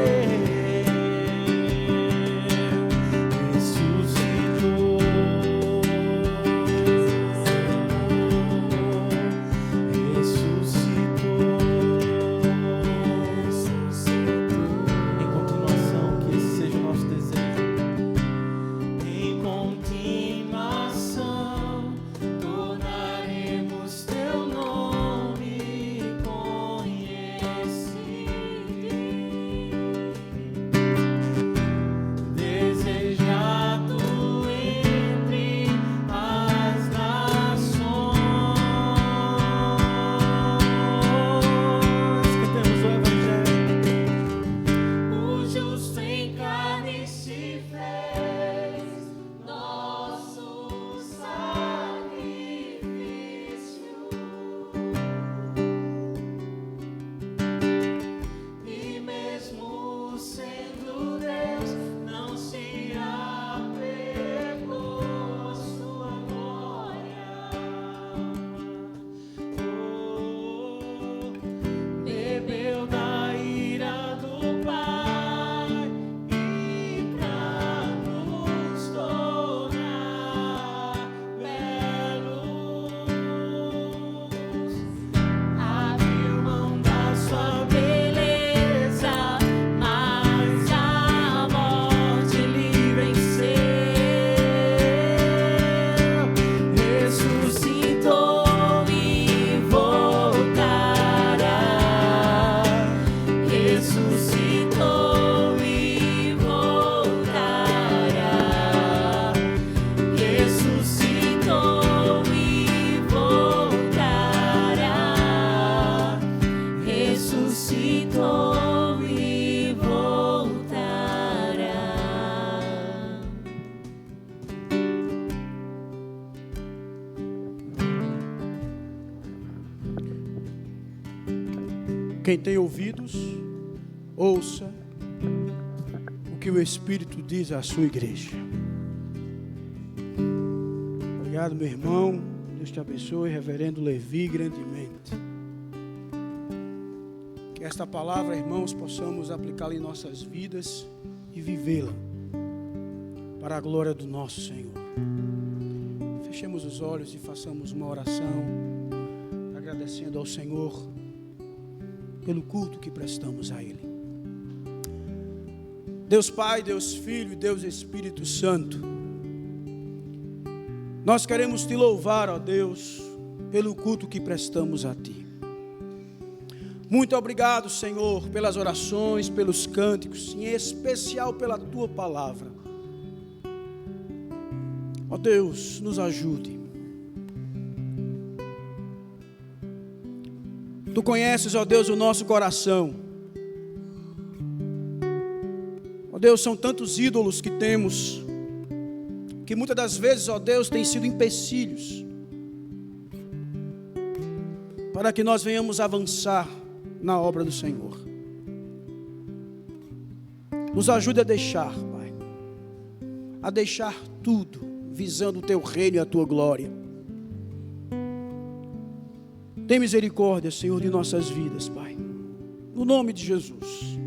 [SPEAKER 3] Quem tem ouvidos, ouça o que o Espírito diz à sua igreja. Obrigado, meu irmão. Deus te abençoe, reverendo Levi, grandemente. Que esta palavra, irmãos, possamos aplicá-la em nossas vidas e vivê-la para a glória do nosso Senhor. Fechemos os olhos e façamos uma oração, agradecendo ao Senhor pelo culto que prestamos a Ele. Deus Pai, Deus Filho e Deus Espírito Santo, nós queremos Te louvar, ó Deus, pelo culto que prestamos a Ti. Muito obrigado, Senhor, pelas orações, pelos cânticos, em especial pela Tua palavra. Ó Deus, nos ajude. Tu conheces, ó Deus, o nosso coração. Ó Deus, são tantos ídolos que temos, que muitas das vezes, ó Deus, têm sido empecilhos para que nós venhamos avançar na obra do Senhor. Nos ajude a deixar, Pai, a deixar tudo, visando o Teu reino e a Tua glória. Tem misericórdia, Senhor, de nossas vidas, Pai, no nome de Jesus.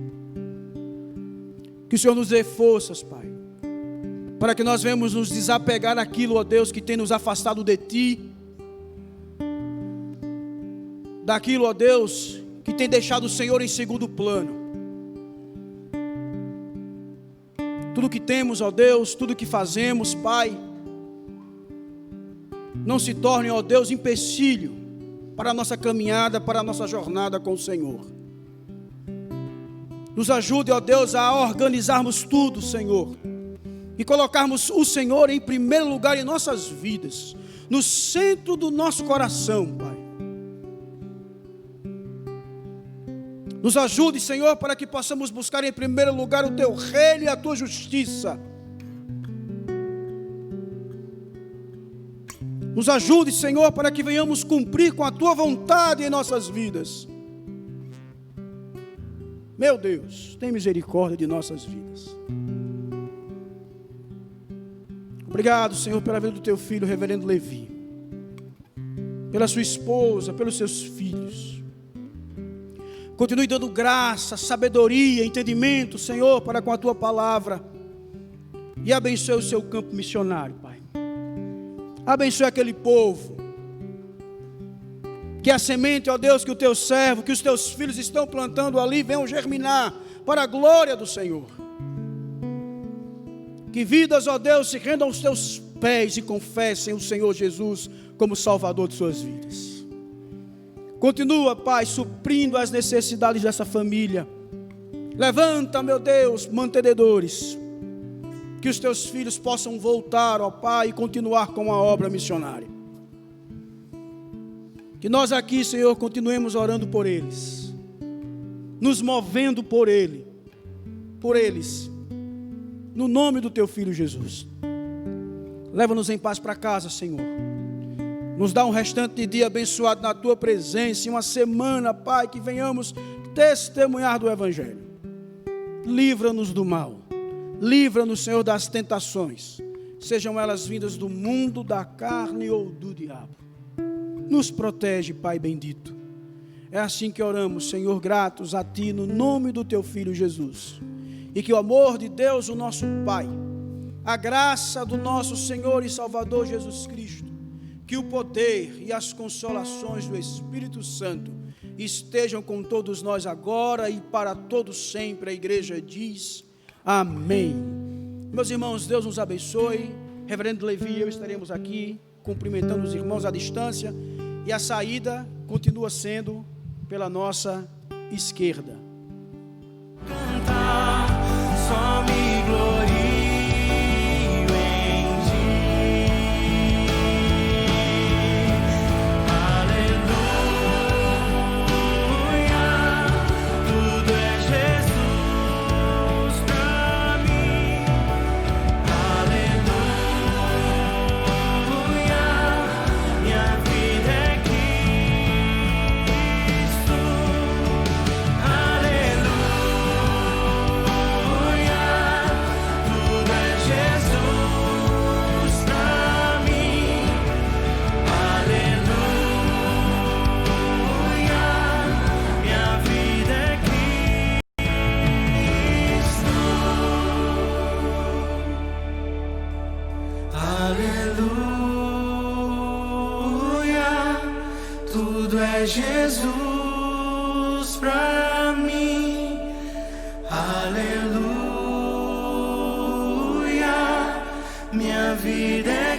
[SPEAKER 3] Que o Senhor nos dê forças, Pai, para que nós venhamos nos desapegar daquilo, ó Deus, que tem nos afastado de Ti, daquilo, ó Deus, que tem deixado o Senhor em segundo plano. Tudo que temos, ó Deus, tudo que fazemos, Pai, não se torne, ó Deus, empecilho para a nossa caminhada, para a nossa jornada com o Senhor. Nos ajude, ó Deus, a organizarmos tudo, Senhor, e colocarmos o Senhor em primeiro lugar em nossas vidas, no centro do nosso coração, Pai. Nos ajude, Senhor, para que possamos buscar em primeiro lugar o Teu reino e a Tua justiça, Nos ajude, Senhor, para que venhamos cumprir com a Tua vontade em nossas vidas. Meu Deus, tem misericórdia de nossas vidas. Obrigado, Senhor, pela vida do Teu filho, reverendo Levi, pela sua esposa, pelos seus filhos. Continue dando graça, sabedoria, entendimento, Senhor, para com a Tua palavra. E abençoe o seu campo missionário, Pai. Abençoe aquele povo. Que a semente, ó Deus, que o Teu servo, que os Teus filhos estão plantando ali, venham germinar para a glória do Senhor. Que vidas, ó Deus, se rendam aos Teus pés e confessem o Senhor Jesus como Salvador de suas vidas. Continua, Pai, suprindo as necessidades dessa família. Levanta, meu Deus, mantenedores. Que os Teus filhos possam voltar, ó Pai, e continuar com a obra missionária. Que nós aqui, Senhor, continuemos orando por eles. Nos movendo por eles. No nome do Teu Filho Jesus. Leva-nos em paz para casa, Senhor. Nos dá um restante de dia abençoado na Tua presença. E uma semana, Pai, que venhamos testemunhar do Evangelho. Livra-nos do mal. Livra-nos, Senhor, das tentações. Sejam elas vindas do mundo, da carne ou do diabo. Nos protege, Pai bendito. É assim que oramos, Senhor, gratos a Ti, no nome do Teu Filho Jesus. E que o amor de Deus, o nosso Pai, a graça do nosso Senhor e Salvador Jesus Cristo, que o poder e as consolações do Espírito Santo estejam com todos nós agora e para todos sempre. A igreja diz amém. Meus irmãos, Deus nos abençoe. Reverendo Levi e eu estaremos aqui cumprimentando os irmãos à distância, e a saída continua sendo pela nossa esquerda.
[SPEAKER 2] Cantar, só me glorio em Ti. Aleluia, tudo é Jesus pra mim. Aleluia, minha vida é Cristo. Tudo é Jesus pra mim. Aleluia, minha vida é